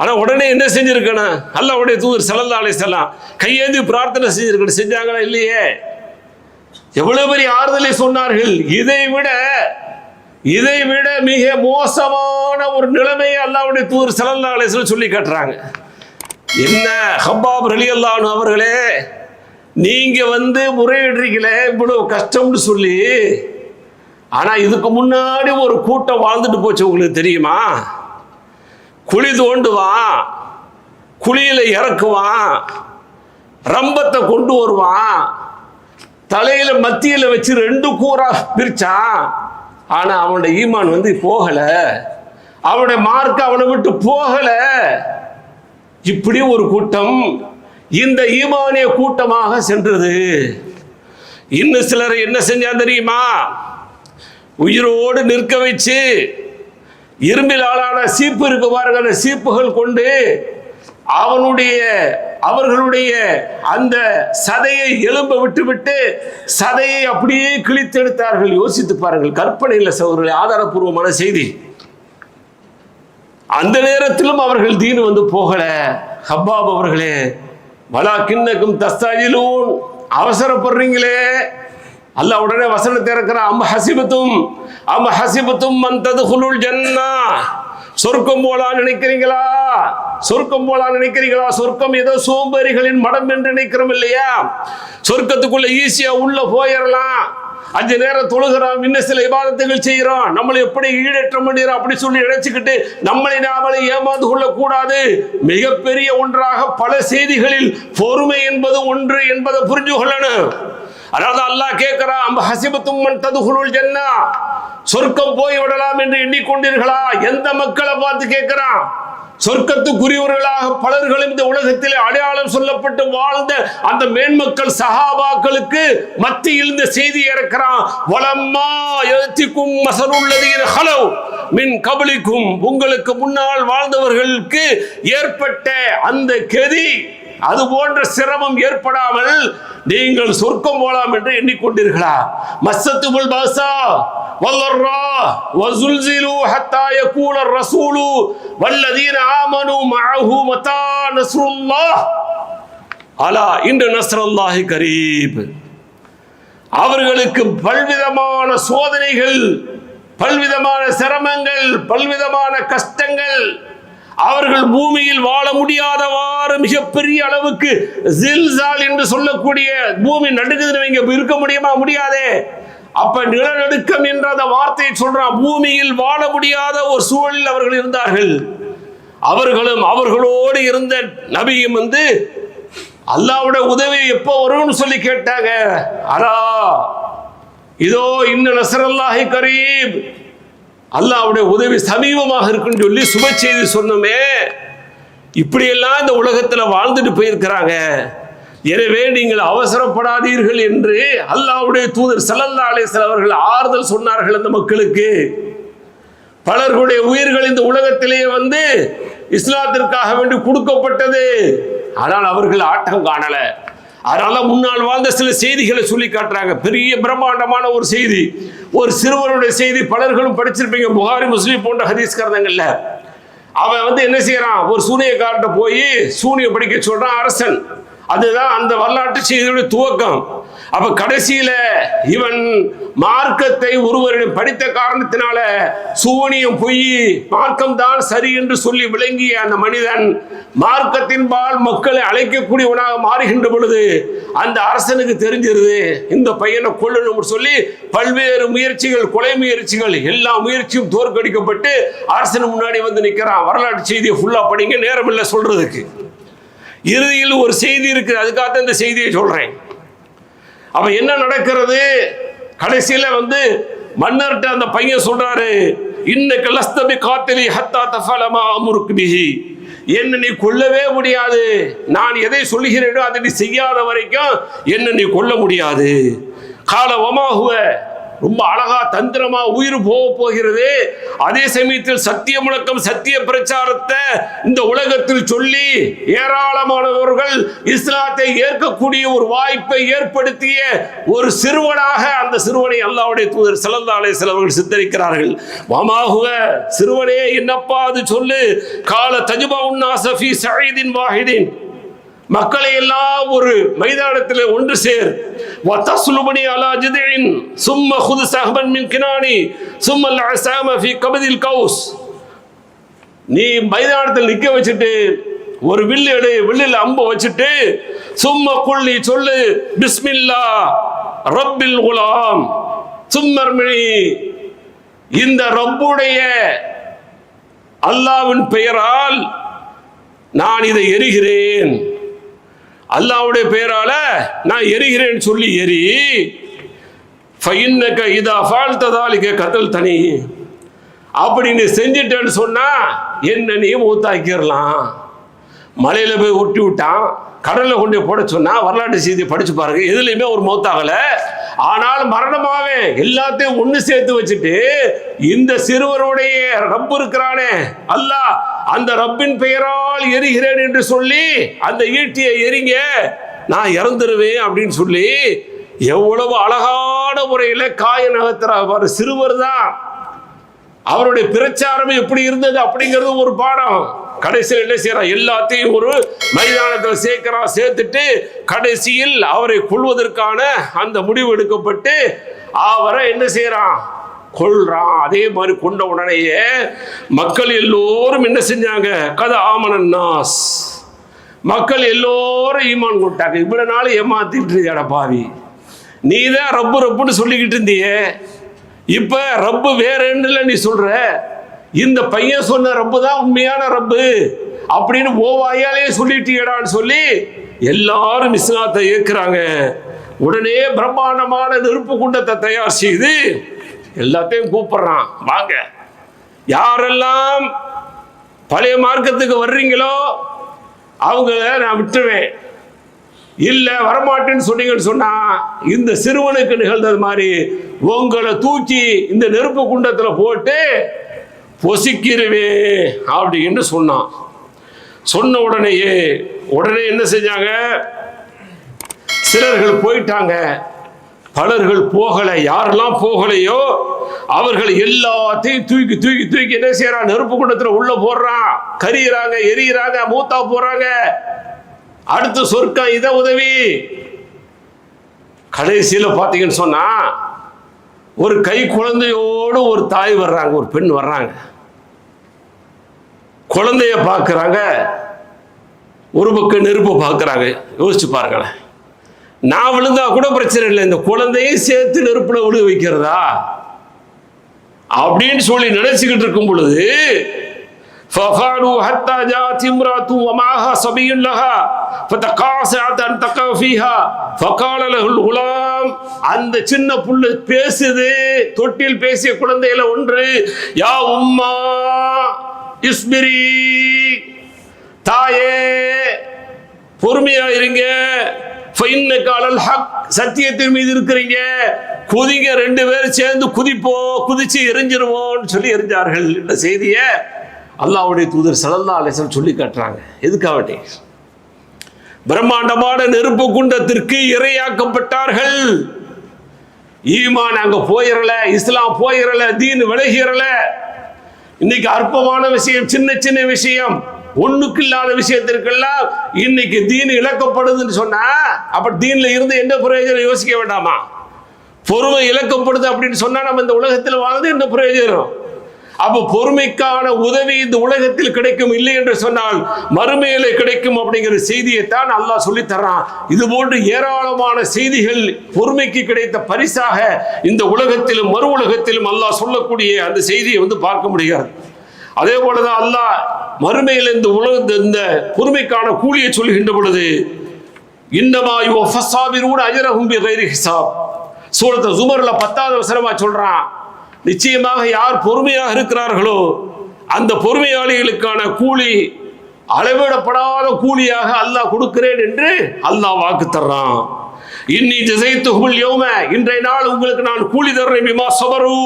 ஆனா உடனே என்ன செஞ்சிருக்கணும்? அல்லாஹ்வுடைய தூதர் ஸல்லல்லாஹு அலைஹி வஸல்லம் கையேந்தி பிரார்த்தனை செஞ்சிருக்கணும். செஞ்சாங்களா? இல்லையே. எவ்வளவு பெரிய ஆறுதலை சொன்னார்கள். இதை விட மிக மோசமான ஒரு நிலைமையை அல்லாஹ்வுடைய தூதர் ஸல்லல்லாஹு அலைஹி வஸல்லம் சொல்லி காட்டுறாங்க. என்ன ஹப்பாப் ரலியல்லாஹு அன்ஹு அவர்களே, நீங்க வந்து முறையிடுறீங்களே இவ்வளவு கஷ்டம்னு சொல்லி, ஆனா இதுக்கு முன்னாடி ஒரு கூட்டம் வாழ்ந்துட்டு போச்சு, உங்களுக்கு தெரியுமா? குழி தோண்டுவான், குழியில இறக்குவான், ரம்பத்தை கொண்டு வருவான், தலையில மத்தியில வச்சு 2 கூரா பிரிச்சான். ஆனா அவனுடைய ஈமான் வந்து போகல, அவனுடைய மார்க் அவனை விட்டு போகல. இப்படி ஒரு கூட்டம் இந்த ஈமானிய கூட்டமாக சென்றது. இன்னும் சிலர் என்ன செஞ்சா தெரியுமா? உயிரோடு நிற்க வச்சு இரும்பில் ஆளான சீப்பு இருக்கு பாருங்க, அந்த சீப்புகள் கொண்டு அவர்களுடைய அந்த சதையை எலும்ப விட்டு சதையை அப்படியே கிழித்தெடுத்தார்கள். யோசித்து பாருங்கள், கற்பனை இல்லை சகோதரர்களே, ஆதாரபூர்வமான செய்தி. அந்த நேரத்திலும் அவர்கள் தீன் வந்து போகல. ஹப்பாப் அவர்களே, வலாக்கின்னக்கும் தஸ்தாஜிலூன், அவசரப்படுறீங்களே. அல்லாஹ் உடனே வசனத்தை இறக்குறான். அம் ஹஸிபத்தும் மன் தத்குலுல் ஜன்னா, சொர்க்கம் போலாம் நினைக்கிறீங்களா? சொர்க்கம் போலாம் நினைக்கிறீங்களா? சொர்க்கம் ஏதோ சோம்பேறிகளின் மடம் என்று நினைக்கிறோம் இல்லையா? சொர்க்கத்துக்குள்ள ஈஸியா உள்ள போயிடலாம், 5 நேரம் தொழுகிறோம், இன்னும் சில இபாதத்துகள் செய்கிறோம், நம்மளை எப்படி ஈடேற்றம் பண்ணிடுறோம் அப்படி சொல்லி நினைச்சுக்கிட்டு நம்மளை நாமளே ஏமாந்து கொள்ள கூடாது. மிகப்பெரிய ஒன்றாக பல செய்திகளில் பொறுமை என்பது ஒன்று என்பதை புரிஞ்சு கொள்ளணும். அதாவது அல்லாஹ் கேட்கிறான், அம் ஹஸிபத்தும் மன் தத்குலுல் ஜன்னா, சொர்க்கம் போய் விடலாம் என்று எண்ணிக்கொண்டீர்களா? எந்த மக்களை பார்த்து கேட்கிறான்? சொர்க்கத்துக்குரியவர்களாக பலர்களும் இந்த உலகத்திலே அடையாளம் சொல்லப்பட்டு வாழ்ந்த அந்த மேன்மக்கள் சஹாபாக்களுக்கு மத்தியில் இந்த செய்தி இறக்கிறான். வலம்மா யத்திக்கும் மஸலுல்லதீன ஹலவ் மின் கப்லிக்கும், உங்களுக்கு முன்னால் வாழ்ந்தவர்களுக்கு ஏற்பட்ட அந்த கெதி, அது போன்ற சிரமம் ஏற்படாமல் நீங்கள் சொர்க்கம் போலாம் என்று எண்ணிக்கொண்டீர்களா? மஸ்ஸத்துல் பஸா வல்லர்ரா வஸுல்ஸிலு ஹத்தா யகூல الرسூலு வல்லதீன ஆமனு மஅஹு மதா நஸ்ருல்லாஹ் அலா இன் நஸ்ருல்லாஹி கரீப். அவர்களுக்கு பல்விதமான சோதனைகள், பல்விதமான சிரமங்கள், பல்விதமான கஷ்டங்கள், அவர்கள் பூமியில் வாழ முடியாதவாறு மிகப்பெரிய அளவுக்கு ஜில்சால் என்று சொல்லக்கூடிய பூமி நடுக்குதுன்னு இருக்க முடியுமா? முடியாதே. அப்ப நிலநடுக்கம் என்ற அந்த வார்த்தையை சொல்றான். பூமியில் வாழ முடியாத ஒரு சூழலில் அவர்கள் இருந்தார்கள். அவர்களும் அவர்களோடு இருந்த நபியும் அல்லாஹ்வுடைய உதவி எப்போ வரும்னு சொல்லி கேட்டாங்க. அலா இதோ இன்ன நஸ்ருல்லாஹி கரீப், அல்லாஹ்வுடைய உதவி சமீபமாக இருக்குன்னு சொல்லி சுப செய்தி சொன்னோமே. இப்படியெல்லாம் இந்த உலகத்தில் வாழ்ந்துட்டு போயிருக்கிறாங்க. எனவே நீங்கள் அவசரப்படாதீர்கள் என்று அல்லாஹ்வுடைய தூதர் ஸல்லல்லாஹு அலைஹி வஸல்லம் அவர்கள் ஆறுதல் சொன்னார்கள் அந்த மக்களுக்கு. பலர்களுடைய உயிர்கள் இந்த உலகத்திலே இஸ்லாத்திற்காக வேண்டி கொடுக்கப்பட்டது. ஆனால் அவர்கள் ஆட்டம் காணல. அதனால முன்னால் வாழ்ந்த சில செய்திகளை சொல்லி காட்டுறாங்க. பெரிய பிரம்மாண்டமான ஒரு செய்தி, ஒரு சிறுவனுடைய செய்தி. பலர்களும் படிச்சிருப்பீங்க, புகாரி முஸ்லிம் போன்ற ஹதீஸ் கிரந்தங்கள்ல. அவன் என்ன செய்யறான்? ஒரு சூனியக்காரர்கிட்ட போய் சூனியம் படிக்க சொல்றான் அரசன். அதுதான் அந்த வரலாற்று செய்தியுடைய துவக்கம். அப்ப கடைசியில இவன் மார்க்கத்தை ஒருவரிடம் படித்த காரணத்தினால சூனியம் பொய், மார்க்கம் தான் சரி என்று சொல்லி விளங்கிய அந்த மனிதன் மார்க்கத்தின்பால் மக்களை அழைக்கக்கூடியவனாக மாறுகின்ற பொழுது அந்த அரசனுக்கு தெரிஞ்சிருது இந்த பையனை கொல்லணும் சொல்லி பல்வேறு முயற்சிகள், கொலை முயற்சிகள், எல்லா முயற்சியும் தோற்கடிக்கப்பட்டு அரசன் முன்னாடி நிற்கிறான். வரலாற்று செய்தியை ஃபுல்லா படிங்க, நேரம் இல்லை சொல்றதுக்கு. இறுதியில் ஒரு செய்தி இருக்கு, அதுக்காக இந்த செய்தியை சொல்றேன். அப்ப என்ன நடக்கிறது? கடைசியில மன்னர்கிட்ட அந்த பையன் சொல்றாரு, இன்னக லஸ்த பிகாத்திலி ஹத்தா தஃபல மா அம்ருக்கு பிஹி, என்ன நீ கொல்லவே முடியாது, நான் எதை சொல்லுகிறேனோ அதை நீ செய்யாத வரைக்கும் என்ன நீ கொல்ல முடியாது. கால வமா ஹுவ, ரொம்ப அழகா தந்திரமா உயிர் போகிறது. அதே சமயத்தில் சத்திய முழக்கம், சத்திய பிரச்சாரத்தை இந்த உலகத்தில் சொல்லி ஏராளமானவர்கள் இஸ்லாத்தை ஏற்கக்கூடிய ஒரு வாய்ப்பை ஏற்படுத்திய ஒரு சிறுவனாக அந்த சிறுவனை அல்லாஹ்வுடைய தூதர் ஸல்லல்லாஹு அலைஹி வஸல்லம் அவர்கள் சித்தரிக்கிறார்கள். வமாஹுவ, சிறுவனே என்னப்பா அது சொல்லு. கால தஜ்பஉன் நாஸ ஃபீ ஸஈதின் வாஹிதின், மக்களை எல்லாம் ஒரு மைதானத்தில் ஒன்று சேர். வதஸ்லுபனி அலா ஜிதின் சும்ம குது சஹபன் மின் கினானி சும்ம அஸாம ஃபீ கபதில் கௌஸ், நீ மைதானத்தில் நிற்க வச்சுட்டு ஒரு வில்லு எடு, வில்லில் அம்பு வச்சுட்டு சும்ம குள்ளி சொல்லு பிஸ்மில்லா ரப்பில் குலாம் சும்மர்மினி, இந்த ரப்புடைய அல்லாஹ்வின் பெயரால் நான் இதை எரிகிறேன், அல்லாஹ்வுடைய பெயரால நான் எரிகிறேன் சொல்லி எரி. ஃபஇன்னக இதா ஃபஅல்த ذلك கதல்தனி, அப்படி நீ செஞ்சிட்டேன்னு சொன்னா என்ன நீ மூத்தாக்கிடலாம். மலையில போய் ஒட்டி விட்டான், கடல்ல கொண்டு போட சொன்னா வரலாற்று செய்தி படிச்சு பாருங்க, எதுலையுமே ஒரு மௌத்தாகல. ஆனால் மரணமாவே எல்லாத்தையும் ஒண்ணு சேர்த்து வச்சுட்டு இந்த சிறுவருடைய ரப்பு இருக்கிறானே அல்லாஹ், அந்த ரப்பின் பெயரால் எரிகிறேன் என்று சொல்லி அந்த ஈட்டியை எரிங்க, நான் இறந்துருவேன் அப்படின்னு சொல்லி எவ்வளவு அழகான முறையில் காய நகர்த்துறார் சிறுவர் தான். அவருடைய பிரச்சாரம் எப்படி இருந்தது அப்படிங்கிறது ஒரு பாடம். கடைசியில் என்ன செய்யறான்? எல்லாத்தையும் ஒரு மைதானத்தில் சேர்க்கிறான். சேர்த்துட்டு கடைசியில் அவரை கொள்வதற்கான அந்த முடிவு எடுக்கப்பட்டு அவரை என்ன செய்யறான்? கொள்றான். அதே மாதிரி கொண்ட உடனேயே மக்கள் எல்லோரும் என்ன செஞ்சாங்க? கத ஆமனன் நாஸ், மக்கள் எல்லோரும் ஈமான் கொண்டாங்க. இவ்வளவு நாள் ஏமாத்திட்டு இருக்கியாடா பாவி, நீ தான் ரப்பு ரப்புன்னு சொல்லிக்கிட்டு இருந்தியே, இப்ப ரப்பு வேற என்ன நீ சொல்ற? இந்த பையன் சொன்ன ரப்பு தான் உண்மையான ரப்பு அப்படின்னு ஓவாயாலே சொல்லிட்டீடான்னு சொல்லி எல்லாரும் இஸ்லாத்தை ஏற்கிறாங்க. உடனே பிரம்மாண்டமான நெருப்பு குண்டத்தை தயார் செய்து எல்லாத்தையும் கூப்பிடுறான், வாங்க யாரெல்லாம் பழைய மார்க்கத்துக்கு வர்றீங்களோ அவங்கள நான் விட்டுருவேன், இல்லை வரமாட்டேன்னு சொன்னீங்கன்னு சொன்னா இந்த சிறுவனுக்கு நிகழ்ந்தது மாதிரி உங்களை தூக்கி இந்த நெருப்பு குண்டத்தில் போட்டு பொசிக்கிறவே அப்படின்னு சொன்னான். சொன்ன உடனே என்ன செஞ்சாங்க, சிலர்கள் போயிட்டாங்க, பலர்கள் போகலை. யாரெல்லாம் போகலையோ அவர்கள் எல்லாத்தையும் தூக்கி தூக்கி தூக்கி என்ன செய்யறான், நெருப்பு குண்டத்தில் உள்ள போடுறான், கரியிறாங்க, எரியிறாங்க, மூத்தா போறாங்க. அடுத்து சொர்க்கம் இத உதவி. கடைசியில் பார்த்தீங்கன்னு சொன்னா ஒரு கை குழந்தையோடு ஒரு தாய் வர்றாங்க, ஒரு பெண் வர்றாங்க. குழந்தைய பார்க்குறாங்க, ஒரு பக்கம் நெருப்பு பார்க்குறாங்க. யோசிச்சு பாருங்களேன், நான் விழுந்தா கூட பிரச்சனை இல்லை, இந்த குழந்தையும் சேர்த்து நெருப்புல விழுக வைக்கிறதா அப்படின்னு சொல்லி நினைச்சுக்கிட்டு இருக்கும் பொழுது فَقَالُوا حَتَّى جَاءَتْ امْرَأَةٌ وَمَعَهَا صَبِيٌّ لَهَا فَتَقَاصَعَتْ أَنْ تَقَعَ فِيهَا فَقَالَ لَهُ الْغُلَامُ அந்த சின்ன புள்ள பேசுது, தொட்டில் பேசிய குழந்தையில ஒன்று, யா உம்மா இஸ்பிரி, தாயே பொறுமையா இருங்க, ஃபைன்னக அலல் ஹக், சத்தியத்தின் மீது இருக்கிறீங்க, குதிங்க, ரெண்டு பேரும் சேர்ந்து குதிச்சு எரிஞ்சிருவோம்னு சொல்லி எரிஞ்சார்கள். இந்த செய்தியை அல்லாஹ்வுடைய தூதர் ஸல்லல்லாஹு அலைஹி வஸல்லம் சொல்லி காட்டுறாங்க. எதுக்காகட்டி பிரம்மாண்டமான நெருப்பு குண்டத்திற்கு இரையாக்கப்பட்டார்கள். ஈமான் அங்க போயிரல, இஸ்லாம் போயிரல, தீன் விலகிறல. இன்னைக்கு அற்பமான விஷயம், சின்ன சின்ன விஷயம், ஒண்ணுக்கு இல்லாத விஷயத்திற்கெல்லாம் இன்னைக்கு தீன் இழக்கப்படுதுன்னு சொன்னா அப்ப தீன்ல இருந்து என்ன பிரயோஜனம் யோசிக்க வேண்டாமா? பொறுமை இழக்கப்படுது அப்படின்னு சொன்னா நம்ம இந்த உலகத்தில் வாழ்ந்து என்ன பிரயோஜனம்? அப்போ பொறுமைக்கான உதவி இந்த உலகத்தில் கிடைக்கும், இல்லை என்று சொன்னால் மறுமையிலே கிடைக்கும் அப்படிங்கிற செய்தியை தான் அல்லாஹ் சொல்லி தர்றான். இது போன்று ஏராளமான செய்திகள் பொறுமைக்கு கிடைத்த பரிசாக இந்த உலகத்திலும் மறு உலகத்திலும் அல்லாஹ் சொல்லக்கூடிய அந்த செய்தியை பார்க்க முடியாது. அதே போலதான் அல்லாஹ் மறுமையில் இந்த பொறுமைக்கான கூலியை சொல்கின்ற பொழுது இன்னமா யுவஃபஸ் ஸாபிரூன அஜ்ரஹும் பிகைரி ஹிசாப், சூரத் ஸுமர்ல 10வது வசனமா சொல்றான், நிச்சயமாக யார் பொறுமையாக இருக்கிறார்களோ அந்த பொறுமையாளிகளுக்கான கூலி அளவிடப்படாத கூலியாக அல்லாஹ் கொடுக்கிறேன் என்று அல்லாஹ் வாக்கு தர்றான். இன்னி ஜஸைத்துஹுல் யௌம, இன்றைய நாள் உங்களுக்கு நான் கூலி தர்றேன், பிமா ஸபரு,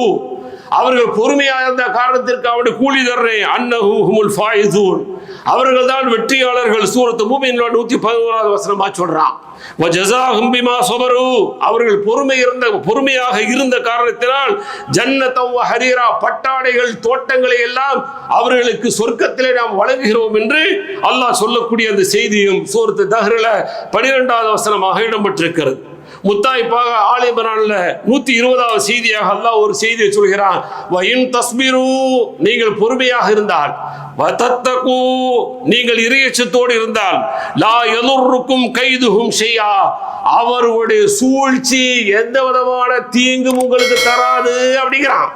அவர்கள் பொறுமையாக இருந்த காரணத்திற்கு அவருடைய கூலி தர்றேன், அன்னஹுமுல் ஃபாயிசூன், அவர்கள் தான் வெற்றியாளர்கள். சூரத்து மூமின் 111வது வசனமா சொல்றான். வஜஸாஹும் பிமா ஸபரு, அவர்கள் பொறுமையாக இருந்த காரணத்தினால் ஜன்னத்தம் வ ஹரீரா, பட்டாடைகள் தோட்டங்களை எல்லாம் அவர்களுக்கு சொர்க்கத்திலே நாம் வழங்குகிறோம் என்று அல்லாஹ் சொல்லக்கூடிய அந்த செய்தியும் சூரத்து தஹ்ரில 12வது வசனமாக இடம்பெற்றிருக்கிறது. முத்தாய்ப்பாக ஆலி இம்ரான்ல 120வது செய்தியாக அல்லாஹ் ஒரு செய்தியை சொல்கிறான், வயின் தஸ்பிரு, நீங்கள் பொறுமையாக இருந்தால், வதத்தகு, நீங்கள் இறையச்சத்தோடு இருந்தால், லா யதுர்ருக்கும் கைதுஹும் ஷைஆ, அவர்களுடைய சூழ்ச்சி எந்த விதமான தீங்கும் உங்களுக்கு தராது அப்படிங்கிறான்.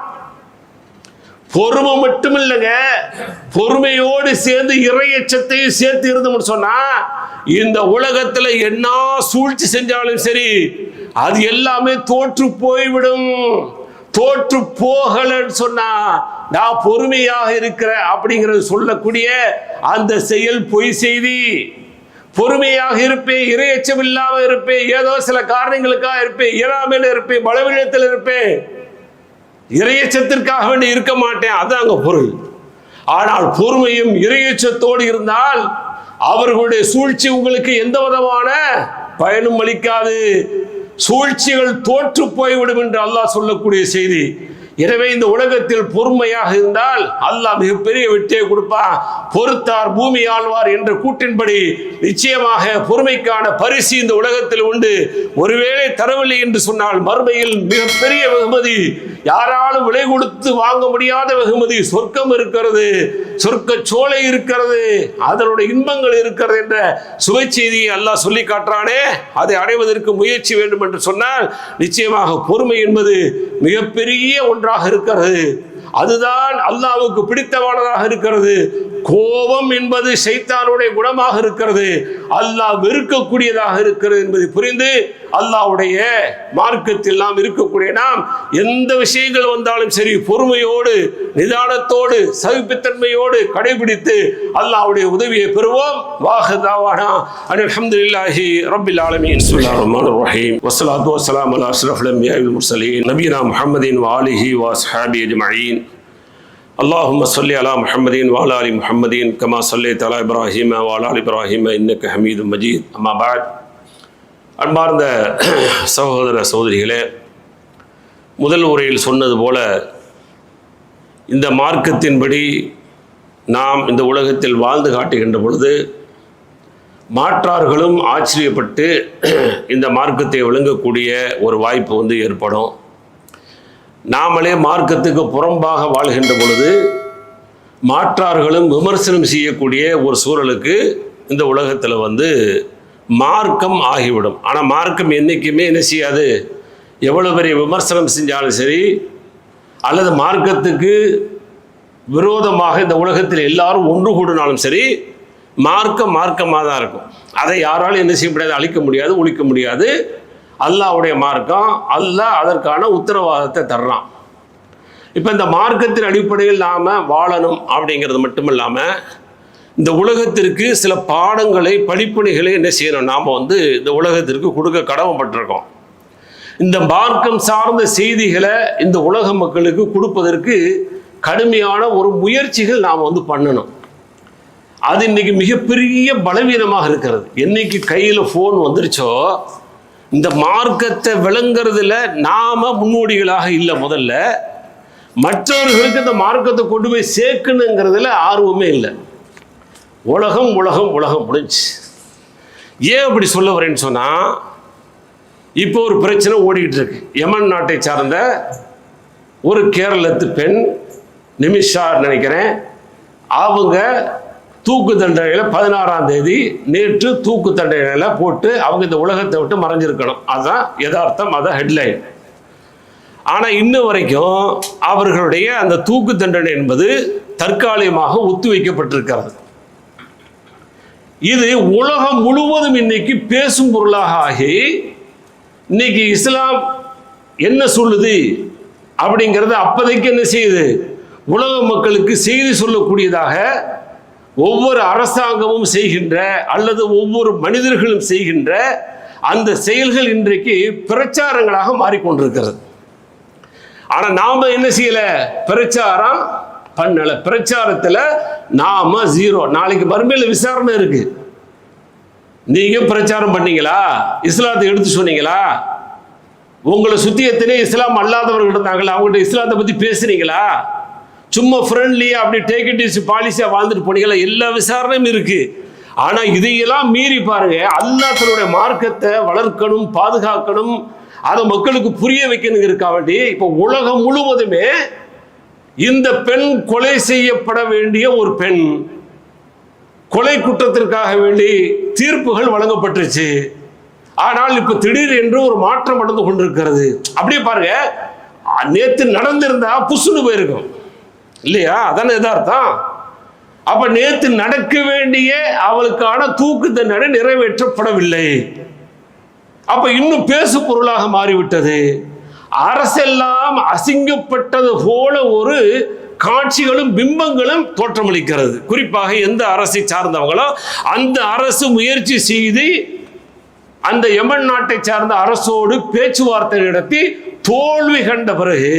பொறுமை மட்டும் இல்லைங்க, பொறுமையோடு சேர்ந்து இறையச்சத்தையும் சேர்த்து இருந்தோம்னு சொன்னா இந்த உலகத்துல என்ன சூழ்ச்சி செஞ்சாலும் சரி அது எல்லாமே தோற்று போய்விடும். தோற்று போகலன்னு சொன்னா நான் பொறுமையாக இருக்கிற அப்படிங்கிறது சொல்லக்கூடிய அந்த செயல் பொய் செய்தி. பொறுமையாக இருப்பேன், இறையச்சம் இல்லாம இருப்பேன், ஏதோ சில காரணங்களுக்காக இருப்பேன், இயலாமையில இருப்பேன், பலவீனத்தில் இருப்பேன், இறையச்சத்திற்காக வேண்டி இருக்க மாட்டேன், அது அங்க பொருள். ஆனால் பொறுமையும் இறையச்சத்தோடு இருந்தால் அவர்களுடைய சூழ்ச்சி உங்களுக்கு எந்த விதமான பயனும் அளிக்காது, சூழ்ச்சிகள் தோற்று போய்விடும் என்று அல்லாஹ் சொல்லக்கூடிய செய்தி. எனவே இந்த உலகத்தில் பொறுமையாக இருந்தால் அல்லாஹ் மிகப்பெரிய வெற்றியை கொடுப்பான். பொறுத்தார் பூமி ஆழ்வார் என்ற கூட்டின்படி நிச்சயமாக பொறுமைக்கான பரிசு இந்த உலகத்தில் உண்டு. ஒருவேளை தரவில்லை என்று சொன்னால் மறுமையில் மிகப்பெரிய வெகுமதி, யாராலும் விலை கொடுத்து வாங்க முடியாத வெகுமதி சொர்க்கம் இருக்கிறது, சொர்க்க சோலை இருக்கிறது, அதனுடைய இன்பங்கள் இருக்கிறது என்ற சுவை செய்தியை அல்லாஹ் சொல்லி காட்டுறானே. அதை அடைவதற்கு முயற்சி வேண்டும் என்று சொன்னால் நிச்சயமாக பொறுமை என்பது மிகப்பெரிய ஒன்றாக இருக்கிறது. அதுதான் அல்லாஹ்வுக்கு பிடித்தமானதாக இருக்கிறது. கோபம் என்பது ஷைத்தானுடைய குணமாக இருக்கிறது, அல்லாஹ் வெறுக்கக்கூடியதாக இருக்கிறது என்பதை புரிந்து அல்லாஹ்வுடைய மார்க்கத்தில் நாம் இருக்கக்கூடிய நாம் எந்த விஷயங்கள் வந்தாலும் சரி பொறுமையோடு நிதானத்தோடு சகிப்புத்தன்மையோடு கடைபிடித்து அல்லாஹ்வுடைய உதவியை பெறுவோம். வாஹதாவானா அல்ஹம்துலில்லாஹி ரப்பில் ஆலமீன். பிஸ்மில்லாஹிர் ரஹ்மானிர் ரஹீம். வஸ்ஸலாத்து வஸ்ஸலாமு அலா அஷ்ரஃபில் அன்பியாஇ வல் முர்சலீன் நபியினா முஹம்மதின் வ ஆலிஹி வ அஸ்ஹாபிஹி அஜ்மஈன். اللهم صل على محمد وعلى ال محمد كما صليت على ابراهيم وعلى ال ابراهيم انك حميد مجيد. اما بعد. அன்பார்ந்த சகோதர சகோதரிகளே, முதல் உரையில் சொன்னது போல இந்த மார்க்கத்தின்படி நாம் இந்த உலகத்தில் வாழ்ந்து காட்டுகின்ற பொழுது மாற்றார்களும் ஆச்சரியப்பட்டு இந்த மார்க்கத்தை விளங்கக்கூடிய ஒரு வாய்ப்பு ஏற்படும். நாமளே மார்க்கத்துக்கு புறம்பாக வாழ்கின்ற பொழுது மாற்றார்களும் விமர்சனம் செய்யக்கூடிய ஒரு சூழலுக்கு இந்த உலகத்தில் மார்க்கம் ஆகிவிடும். ஆனால் மார்க்கம் என்றைக்குமே என்ன செய்யாது, எவ்வளோ பெரிய விமர்சனம் செஞ்சாலும் சரி அல்லது மார்க்கத்துக்கு விரோதமாக இந்த உலகத்தில் எல்லாரும் ஒன்று கூடினாலும் சரி மார்க்கம் மார்க்கமாக தான் இருக்கும். அதை யாராலும் என்ன செய்ய முடியாது, அழிக்க முடியாது, ஒழிக்க முடியாது. அல்லாஹ்வுடைய மார்க்கம், அல்லாஹ் அதற்கான உத்தரவாதத்தை தர்றான். இப்போ இந்த மார்க்கத்தின் அடிப்படையில் நாம் வாழணும் அப்படிங்கிறது மட்டும் இல்லாமல் இந்த உலகத்திற்கு சில பாடங்களை படிப்பணிகளை என்ன செய்யணும், நாம் இந்த உலகத்திற்கு கொடுக்க கடமைப்பட்டிருக்கோம். இந்த மார்க்கம் சார்ந்த செய்திகளை இந்த உலக மக்களுக்கு கொடுப்பதற்கு கடுமையான ஒரு முயற்சிகள் நாம் பண்ணணும். அது இன்னைக்கு மிகப்பெரிய பலவீனமாக இருக்கிறது. என்னைக்கு கையில் ஃபோன் வந்துருச்சோ இந்த மார்க்கத்தை விளங்குறதுல நாம முன்னோடிகளாக இல்லை. முதல்ல மற்றவர்களுக்கு இந்த மார்க்கத்தை கொண்டு போய் சேர்க்கணுங்கிறதுல ஆர்வமே இல்லை. உலகம் உலகம் உலகம் முடிஞ்சு. ஏன் அப்படி சொல்ல வரேன்னு சொன்னா, இப்போ ஒரு பிரச்சனை ஓடிக்கிட்டு இருக்கு. யமன் நாட்டை சார்ந்த ஒரு கேரளத்து பெண் நிமிஷா நினைக்கிறேன், அவங்க தூக்கு தண்டனையில் 16ஆம் தேதி நேற்று தூக்கு தண்டனையில் போட்டு அவங்க இந்த உலகத்தை விட்டு மறைஞ்சிருக்கணும். அதுதான் யதார்த்தம், அதான் ஹெட்லைன். ஆனால் இன்னும் வரைக்கும் அவர்களுடைய அந்த தூக்கு தண்டனை என்பது தற்காலிகமாக ஒத்தி வைக்கப்பட்டிருக்கிறது. இது உலகம் முழுவதும் இன்னைக்கு பேசும் பொருளாக ஆகி இன்னைக்கு இஸ்லாம் என்ன சொல்லுது அப்படிங்கிறது அப்போதைக்கு என்ன செய்யுது, உலக மக்களுக்கு செய்தி சொல்லக்கூடியதாக ஒவ்வொரு அரசாங்கமும் செய்கின்ற அல்லது ஒவ்வொரு மனிதர்களும் செய்கின்ற அந்த செயல்கள் இன்றைக்கு பிரச்சாரங்களாக மாறிக்கொண்டிருக்கிறது. ஆனால் நாம என்ன செய்யல, பிரச்சாரம் பண்ணல. பிரச்சாரத்தில் நாம ஜீரோ. நாளைக்கு மறுமையில் விசாரணை இருக்கு. நீங்க பிரச்சாரம் பண்ணீங்களா, இஸ்லாத்தை எடுத்து சொன்னீங்களா, உங்களை சுத்தி எத்தனை இஸ்லாம் அல்லாதவர்கள் இருந்தாங்களா, அவங்கள்ட்ட இஸ்லாத்தை பத்தி பேசுறீங்களா, சும்மா ஃப்ரெண்ட்லியா அப்படி டேக் இட் ஈஸி பாலிசியா வாழ்ந்துட்டு போனீங்களா, எல்லா விசாரணையும் இருக்கு. ஆனா இதையெல்லாம் மீறி பாருங்க, அல்லாஹ் தன்னுடைய மார்க்கத்தை வளர்க்கணும், பாதுகாக்கணும், அதை மக்களுக்கு புரிய வைக்கணுங்கிறதுக்காக வேண்டி இப்போ உலகம் முழுவதுமே இந்த பெண் கொலை செய்யப்பட வேண்டிய ஒரு பெண் கொலை குற்றத்திற்காக வேண்டி தீர்ப்புகள் வழங்கப்பட்டுருச்சு. ஆனால் இப்ப திடீர் என்று ஒரு மாற்றம் நடந்து கொண்டிருக்கிறது. அப்படியே பாருங்க, நேற்று நடந்திருந்தா புசுன்னு போயிருக்கும் இல்லையா, அதான யதார்த்தம். அப்ப நேற்று நடக்க வேண்டிய அவளுக்கான தூக்கு தண்டனை நிறைவேற்றப்படவில்லை. அப்ப இன்னும் பேசு பொருளாக மாறிவிட்டது. அரசெல்லாம் அசிங்கப்பட்டது போல ஒரு காட்சிகளும் பிம்பங்களும் தோற்றமளிக்கிறது. குறிப்பாக எந்த அரசை சார்ந்தவங்களோ அந்த அரசு முயற்சி செய்து அந்த யமன் நாட்டை சார்ந்த அரசோடு பேச்சுவார்த்தை நடத்தி தோல்வி கண்ட பிறகு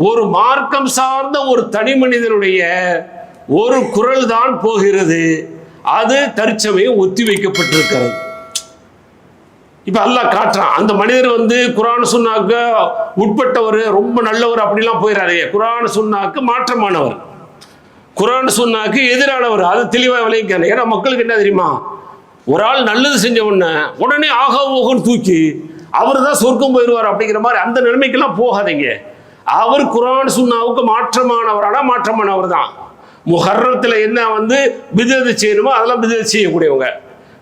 ஒரு மார்க்கம் சார்ந்த ஒரு தனி மனிதனுடைய ஒரு குரல் தான் போகிறது. அது தற்சமயம் ஒத்தி வைக்கப்பட்டிருக்கிறது. இப்ப அல்லாஹ் காட்டுறான், அந்த மனிதர் குர்ஆன் சுன்னாக்கு உட்பட்டவர், ரொம்ப நல்லவர் அப்படிலாம் போயிடாதே. குர்ஆன் சுன்னாக்கு மாற்றமானவர், குர்ஆன் சுன்னாக்கு எதிரானவர். அது தெளிவாக விளைவிக்கணும். ஏன்னா மக்களுக்கு என்ன தெரியுமா, ஒரு ஆள் நல்லது செஞ்ச உடனே ஆகா ஓகன்னு தூக்கி அவர் தான் சொர்க்கம் போயிடுவார் அப்படிங்கிற மாதிரி அந்த நிலைமைக்கெல்லாம் போகாதீங்க. அவர் குர்ஆன் சுன்னாவுக்கு மாற்றமானவரானா மாற்றமானவர் தான். முஹர்ரத்தில் என்ன பிதஅத் செய்யணுமோ அதெல்லாம் பிதஅத் செய்யக்கூடியவங்க,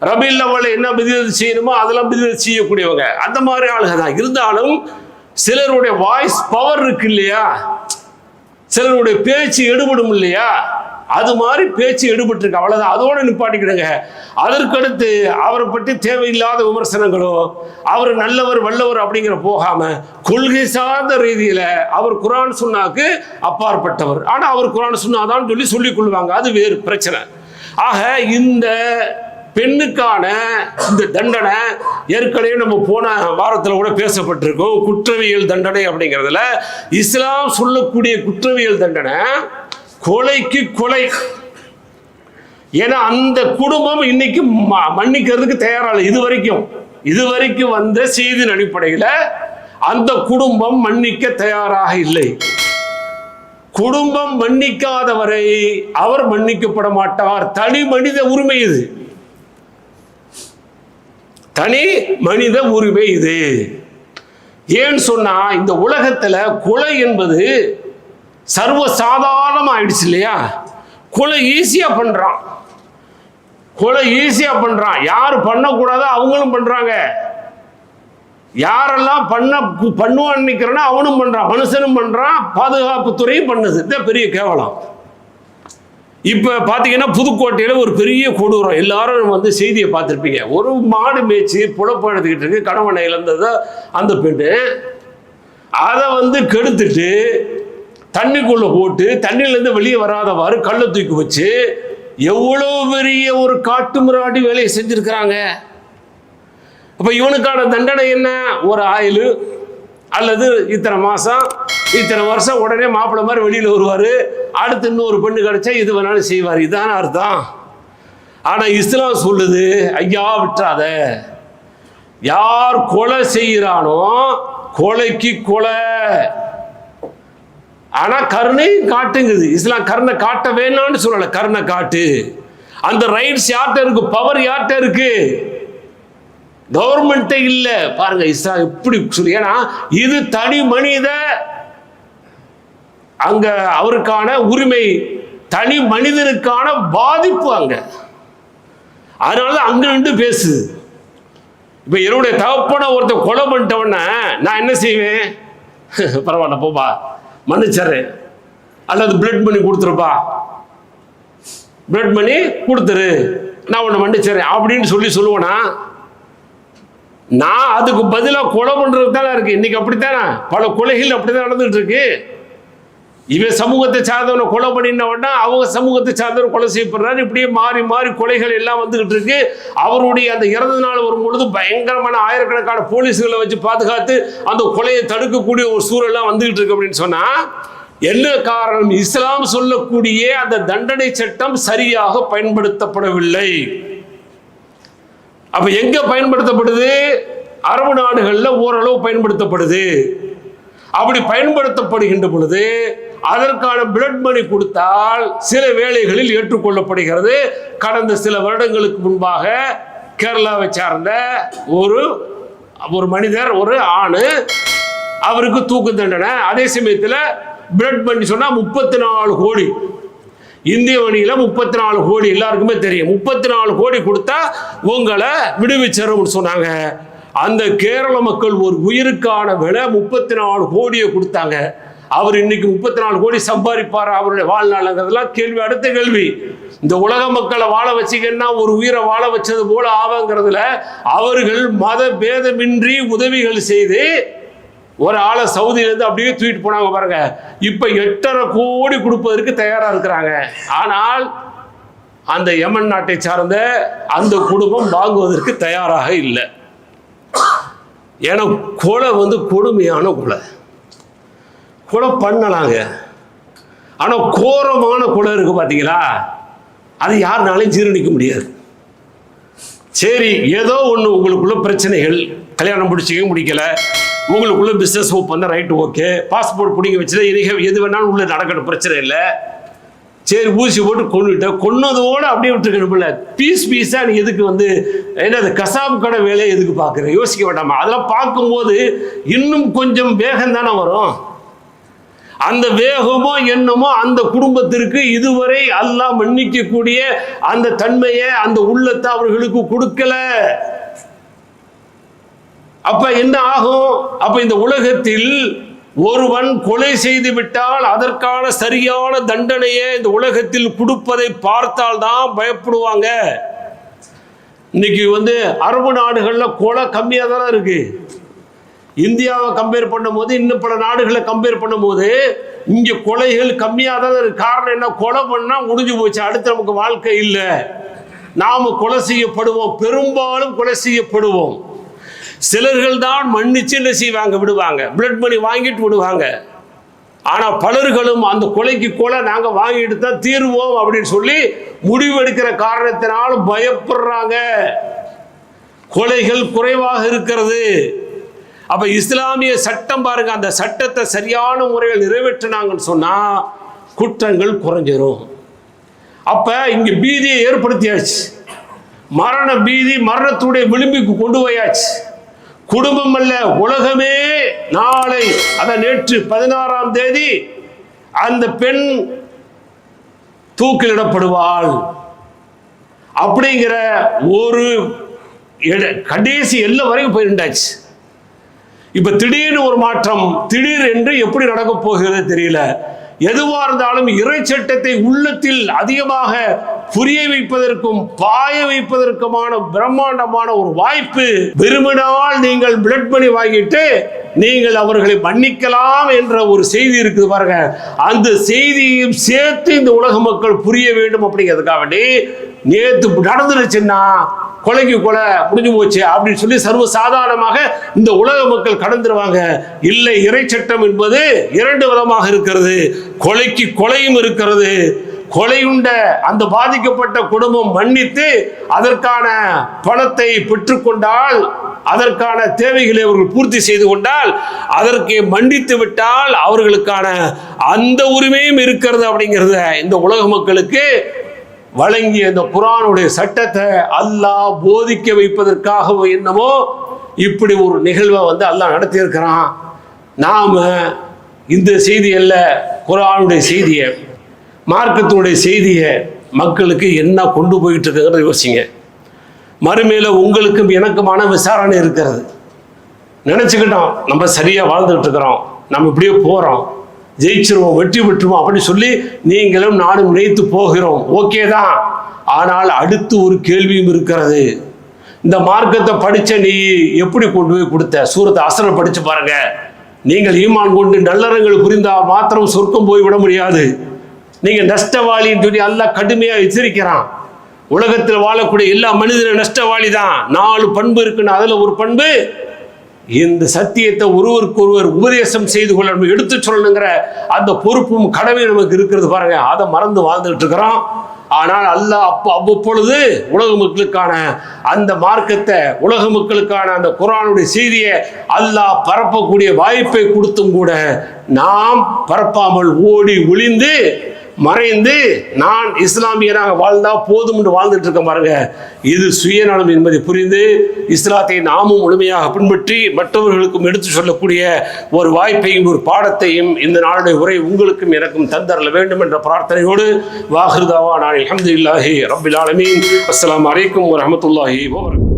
ரபீல் அவ்வல் என்ன பிதஅத் செய்யணுமோ அதெல்லாம் பிதஅத் செய்யக்கூடியவங்க, அந்த மாதிரி ஆளுங்க தான். இருந்தாலும் சிலருடைய வாய்ஸ் பவர் இருக்கு இல்லையா, சிலருடைய பேச்சு எடுபடும் இல்லையா, அது மாதிரி பேச்சு எடுபட்டிருக்கு, அவ்வளவுதான், அதோட நிப்பாட்டிக்கிடுங்க. அதற்கடுத்து அவரை பற்றி தேவையில்லாத விமர்சனங்களோ, அவர் நல்லவர் வல்லவர் அப்படிங்கிற போகாம கொள்கை சார்ந்த ரீதியில அவர் குர்ஆன் சுன்னாக்கு அப்பாற்பட்டவர், ஆனா அவர் குர்ஆன் சுன்னாதான் சொல்லிக் கொள்வாங்க, அது வேறு பிரச்சனை. ஆக இந்த பெண்ணுக்கான இந்த தண்டனை ஏற்கனவே நம்ம போன வாரத்தில் கூட பேசப்பட்டிருக்கோம். குற்றவியல் தண்டனை அப்படிங்கிறதுல இஸ்லாம் சொல்லக்கூடிய குற்றவியல் தண்டனை கொலைக்கு கொலை. ஏன்னா அந்த குடும்பம் இன்னைக்கு மன்னிக்கிறதுக்கு தயாராக இதுவரைக்கும் வந்த செய்தியின் அடிப்படையில் அந்த குடும்பம் மன்னிக்க தயாராக இல்லை. குடும்பம் மன்னிக்காதவரை அவர் மன்னிக்கப்பட மாட்டார். தனி மனித உரிமை இது, தனி மனித உரிமை இது. ஏன்னு சொன்னா இந்த உலகத்துல கொலை என்பது சர்வ சாதாரணமா ஆயிடுச்சு இல்லையா. கொலை ஈஸியா பண்றான், யாரு பண்ணக்கூடாதோ அவங்களும் பண்றாங்க, யாரெல்லாம் பண்ணுவான்னு நினைக்கிறேன்னா அவனும் பண்றான், மனுஷனும் பண்றான், பாதுகாப்பு துறையும் பண்ணுது. இதுதான் பெரிய கேவலம். இப்ப பாத்தீங்கன்னா புதுக்கோட்டையில ஒரு பெரிய கொடூரம், எல்லாரும் வந்து செய்தியை பார்த்திருப்பீங்க. ஒரு மாடு மேய்ச்சி புலப்பு எடுத்துக்கிட்டு இருக்கு, கணவனை இழந்தது அந்த பெண்ணு, அதை வந்து கெடுத்துட்டு தண்ணிக்குள்ள போட்டு தண்ணியிலேருந்து வெளியே வராதவாறு கல்லை தூக்கி வச்சு எவ்வளவு பெரிய ஒரு காட்டு மிராடி வேலையை செஞ்சிருக்கிறாங்க. அப்ப இவனுக்கான தண்டனை என்ன? ஒரு ஆயுள் அல்லது இத்தனை மாசம் இத்தனை வருஷம், உடனே மாப்பிள்ளை மாதிரி வெளியில் வருவார், அடுத்து இன்னொரு பெண்ணு கிடைச்சா இது வேணாலும் செய்வார், இதான அர்த்தம். ஆனால் இஸ்லாம் சொல்லுது, ஐயா விட்டுறாத, யார் கொலை செய்கிறானோ கொலைக்கு கொலை. ஆனால் கருணையும் காட்டுங்குது இஸ்லாம். கருணை காட்ட வேணான்னு சொல்லலை, கருணை காட்டு. அந்த ரைட்ஸ் யார்கிட்ட இருக்கு, பவர் யார்கிட்ட இருக்கு? கவர்மெண்ட்டே இல்லை. பாருங்க இஸ்லாம் எப்படி சொல்லி, ஏன்னா இது தனி மனித அங்க அவருக்கான உரிமை, தனி மனிதனுக்கான பாதிப்பு அங்க. அதனால அங்க நின்று பேசுது. இப்ப என்னுடைய தகப்பனை ஒருத்தர் கொலை பண்ணிட்டவன நான் என்ன செய்வேன்? பரவாயில்ல போப்பா மன்னிச்சறேன், அல்லது பிளட் மணி கொடுத்துருப்பா, பிளட் மணி கொடுத்துரு, நான் உன்னை மன்னிச்சறேன் அப்படின்னு சொல்லுவேனா? நான் அதுக்கு பதிலாக கொலை பண்றது தானே இருக்கு. இன்னைக்கு அப்படித்தானே பல கொலைகள் அப்படித்தான் நடந்துட்டு இருக்கு. இவன் சமூகத்தை சார்ந்தவனை கொலை பண்ணினவனா அவங்க சமூகத்தை சார்ந்தவன் கொலை செய்யப்படுறாரு. இப்படியே மாறி மாறி கொலைகள் எல்லாம் வந்துகிட்டு இருக்கு. அவருடைய அந்த இறந்த நாள் வரும் பொழுது பயங்கரமான ஆயிரக்கணக்கான போலீஸ்களை வச்சு பாதுகாத்து அந்த கொலையை தடுக்கக்கூடிய ஒரு சூழலாம் வந்துகிட்டு இருக்கு. அப்படின்னு சொன்னா என்ன காரணம்? இஸ்லாம் சொல்லக்கூடிய அந்த தண்டனை சட்டம் சரியாக பயன்படுத்தப்படவில்லை. அப்ப எங்க பயன்படுத்தப்படுது? அரபு நாடுகள்ல ஓரளவு பயன்படுத்தப்படுது. அப்படி பயன்படுத்தப்படுகின்ற பொழுது அதற்கான பிளட் மணி கொடுத்தால் சில வேளைகளில் ஏற்றுக்கொள்ளப்படுகிறது. கடந்த சில வருடங்களுக்கு முன்பாக கேரளாவை சார்ந்த ஒரு மனிதர், ஒரு ஆணு, அவருக்கு தூக்கு தண்டனை. அதே சமயத்தில் பிளட் மணி சொன்னா 34 கோடி, இந்திய வணியில 34 கோடி எல்லாருக்குமே தெரியும். 34 கோடி கொடுத்தா உங்களை விடுவிச்சரும் சொன்னாங்க. அந்த கேரள மக்கள் ஒரு உயிருக்கான விலை 34 கோடியை கொடுத்தாங்க. அவர் இன்னைக்கு 34 கோடி சம்பாதிப்பார் அவருடைய வாழ்நாளுங்கிறதுலாம் கேள்வி. அடுத்த கேள்வி, இந்த உலக மக்களை வாழ வச்சிங்கன்னா ஒரு உயிரை வாழ வச்சது போல ஆவங்கிறதுல அவர்கள் மத பேதமின்றி உதவிகள் செய்து ஒரு ஆளை சவுதியிலேருந்து அப்படியே தூக்கிட்டு போனாங்க பாருங்க. இப்ப 8.5 கோடி கொடுப்பதற்கு தயாரா இருக்கிறாங்க. ஆனால் அந்த யமன் நாட்டை சார்ந்த அந்த குடும்பம் வாங்குவதற்கு தயாராக இல்லை. ஏன்னா கொலை வந்து கொடுமையான கொலை பண்ணலாங்க. ஆனால் கோரமான கொலை இருக்கு பார்த்தீங்களா, அது யாருனாலையும் ஜீரணிக்க முடியாது. சரி, ஏதோ ஒன்று உங்களுக்குள்ள பிரச்சனைகள், கல்யாணம் முடிக்கல, உங்களுக்குள்ள பிஸ்னஸ் ஒப்பந்தம், ரைட்டு, ஓகே, பாஸ்போர்ட் பிடிங்க வச்சுதான் எது வேணாலும் உள்ள நடக்கணும், பிரச்சனை இல்லை. சரி, ஊசி போட்டு கொன்னதோடு அப்படியே விட்டுருக்கணும்ல. பீஸா நீ எதுக்கு வந்து என்னது கசாப்பு கடை வேலையை எதுக்கு பார்க்குற? யோசிக்க வேண்டாமா? அதெல்லாம் பார்க்கும்போது இன்னும் கொஞ்சம் வேகம் தானே வரும். அந்த வேகமோ என்னமோ அந்த குடும்பத்திற்கு இதுவரை அல்லாஹ் மன்னிக்கக்கூடிய அந்த தன்மையை, அந்த உள்ளத்தை அவர்களுக்கு கொடுக்கல. அப்ப என்ன ஆகும்? அப்ப இந்த உலகத்தில் ஒருவன் கொலை செய்து விட்டால் அதற்கான சரியான தண்டனையை இந்த உலகத்தில் கொடுப்பதை பார்த்தால்தான் பயப்படுவாங்க. இன்னைக்கு அரபு நாடுகளில் கொலை கம்மியாக தானே இருக்கு. இந்தியாவை கம்பேர் பண்ணும்போது இன்னும் பல நாடுகளை கம்பேர் பண்ணும்போது இங்கே கொலைகள் கம்மியாக தான் இருக்கு. காரணம் என்ன? கொலை பண்ணால் முடிஞ்சு போச்சு, அடுத்து நமக்கு வாழ்க்கை இல்லை. நாம் கொலை செய்யப்படுவோம், பெரும்பாலும் கொலை செய்யப்படுவோம். சிலர்கள் தான் மன்னிச்சு என்ன செய்வாங்க, விடுவாங்க, பிளட் மணி வாங்கிட்டு விடுவாங்க. ஆனால் பலர்களும் அந்த கொலைக்கு கொலை நாங்கள் வாங்கிட்டு தான் தீர்வோம் அப்படின்னு சொல்லி முடிவெடுக்கிற காரணத்தினாலும் பயப்படுறாங்க. கொலைகள் குறைவாக இருக்கிறது. அப்ப இஸ்லாமிய சட்டம் பாருங்க, அந்த சட்டத்தை சரியான முறையில் நிறைவேற்றினாங்கன்னு சொன்னா குற்றங்கள் குறைஞ்சிரும். அப்ப இங்க பீதியை ஏற்படுத்தியாச்சு, மரண பீதி மரணத்துடைய விளிம்புக்கு கொண்டு போயாச்சு. குடும்பம் அல்ல, உலகமே நாளை, நேற்று 16ஆம் தேதி அந்த பெண் தூக்கிலிடப்படுவாள் அப்படிங்கிற ஒரு கடைசி எல்லை வரைக்கும் போயிருந்தாச்சு. இப்ப திடீர்னு ஒரு மாற்றம், திடீர் என்று எப்படி நடக்க போகிறது தெரியல. எதுவா இருந்தாலும் இறை சட்டத்தை உள்ளத்தில் அதிகமாக புரிய வைப்பதற்கும் பாய வைப்பதற்குமான பிரம்மாண்டமான ஒரு வாய்ப்பு. விரும்பினால் நீங்கள் பிளட் மணி வாங்கிட்டு நீங்கள் அவர்களை மன்னிக்கலாம் என்ற ஒரு செய்தி இருக்குது பாருங்க. அந்த செய்தியையும் சேர்த்து இந்த உலக மக்கள் புரிய வேண்டும் அப்படிங்கிறதுக்காக வேண்டி நேற்று நடந்துருச்சுன்னா கொலைக்கு கொலை முடிஞ்சு போச்சு அப்படின்னு சொல்லி சர்வசாதாரணமாக இந்த உலக மக்கள் கடந்துருவாங்க. இல்லை, இறை சட்டம் என்பது இரண்டு விதமாக இருக்கிறது. கொலைக்கு கொலையும் இருக்கிறது. கொலையுண்ட அந்த பாதிக்கப்பட்ட குடும்பம் மன்னித்து அதற்கான பணத்தை பெற்றுக்கொண்டால், அதற்கான தேவைகளை அவர்கள் பூர்த்தி செய்து கொண்டால், அதற்கு மன்னித்து விட்டால் அவர்களுக்கான அந்த உரிமையும் இருக்கிறது அப்படிங்கிறத இந்த உலக மக்களுக்கு வழங்கிய இந்த குர்ஆனுடைய சட்டத்தை அல்லாஹ் போதிக்க வைப்பதற்காக என்னமோ இப்படி ஒரு நிகழ்வை அல்லாஹ் நடத்தி இருக்கிறான். நாம இந்த செய்தி அல்ல, குர்ஆனுடைய செய்தியை, மார்க்கத்தினுடைய செய்தியை மக்களுக்கு என்ன கொண்டு போயிட்டு இருக்குங்கிறத யோசிங்க. மறுமையில உங்களுக்கும் எனக்குமான விசாரணை இருக்கிறது. நினைச்சுக்கிட்டோம் நம்ம சரியா வாழ்ந்துகிட்டு இருக்கிறோம், நம்ம இப்படியே போறோம், ஜெயிச்சிருவோம், வெற்றி பெற்றுவோம் அப்படின்னு சொல்லி நீங்களும் நானும் நினைத்து போகிறோம். ஓகே தான். ஆனால் அடுத்து ஒரு கேள்வியும் இருக்கிறது. இந்த மார்க்கத்தை படிச்ச நீ எப்படி கொண்டு போய் கொடுத்த? சூரத் அஸ்ர் படிச்சு பாருங்க. நீங்கள் ஈமான் கொண்டு நல்லறங்கள் புரிந்தால் மாத்திரம் சொர்க்கம் போய் விட முடியாது. நீங்க நஷ்டவாளின்னு சொல்லி அல்லாஹ் கடுமையா எச்சரிக்கிறான். உலகத்தில் வாழக்கூடிய எல்லா மனிதனும் நஷ்டவாளி தான். 4 பண்பு இருக்குன்னு அதுல ஒரு பண்பு இந்த சத்தியத்தை ஒருவருக்கு ஒருவர் உபதேசம் செய்து கொள்ள எடுத்து சொல்லணுங்கிற அந்த பொறுப்பும் கடமையும் நமக்கு இருக்கிறது பாருங்க. அதை மறந்து வாழ்ந்துட்டு இருக்கிறோம். ஆனால் அல்லாஹ் அவ்வப்பொழுது உலக மக்களுக்கான அந்த மார்க்கத்தை, உலக மக்களுக்கான அந்த குர்ஆனுடைய செய்தியை அல்லாஹ் பரப்பக்கூடிய வாய்ப்பை கொடுத்தும் கூட நாம் பரப்பாமல் ஓடி ஒளிந்து மறைந்து நான் இஸ்லாமியனாக வாழ்ந்தா போதும் என்று வாழ்ந்துட்டு இருக்க பாருங்க. இது சுயநலம் என்பதை புரிந்து இஸ்லாத்தை நாமும் முழுமையாக பின்பற்றி மற்றவர்களுக்கும் எடுத்து சொல்லக்கூடிய ஒரு வாய்ப்பையும் ஒரு பாடத்தையும் இந்த நாளுடைய உரை உங்களுக்கும் எனக்கும் தந்தரல வேண்டும் என்ற பிரார்த்தனையோடு வாஹிர் தாவா நான் அல்ஹம்துலில்லாஹி ரப்பில் ஆலமீன். அஸ்ஸலாமு அலைக்கும் வரஹ்மத்துல்லாஹி வபரகாத்துஹு.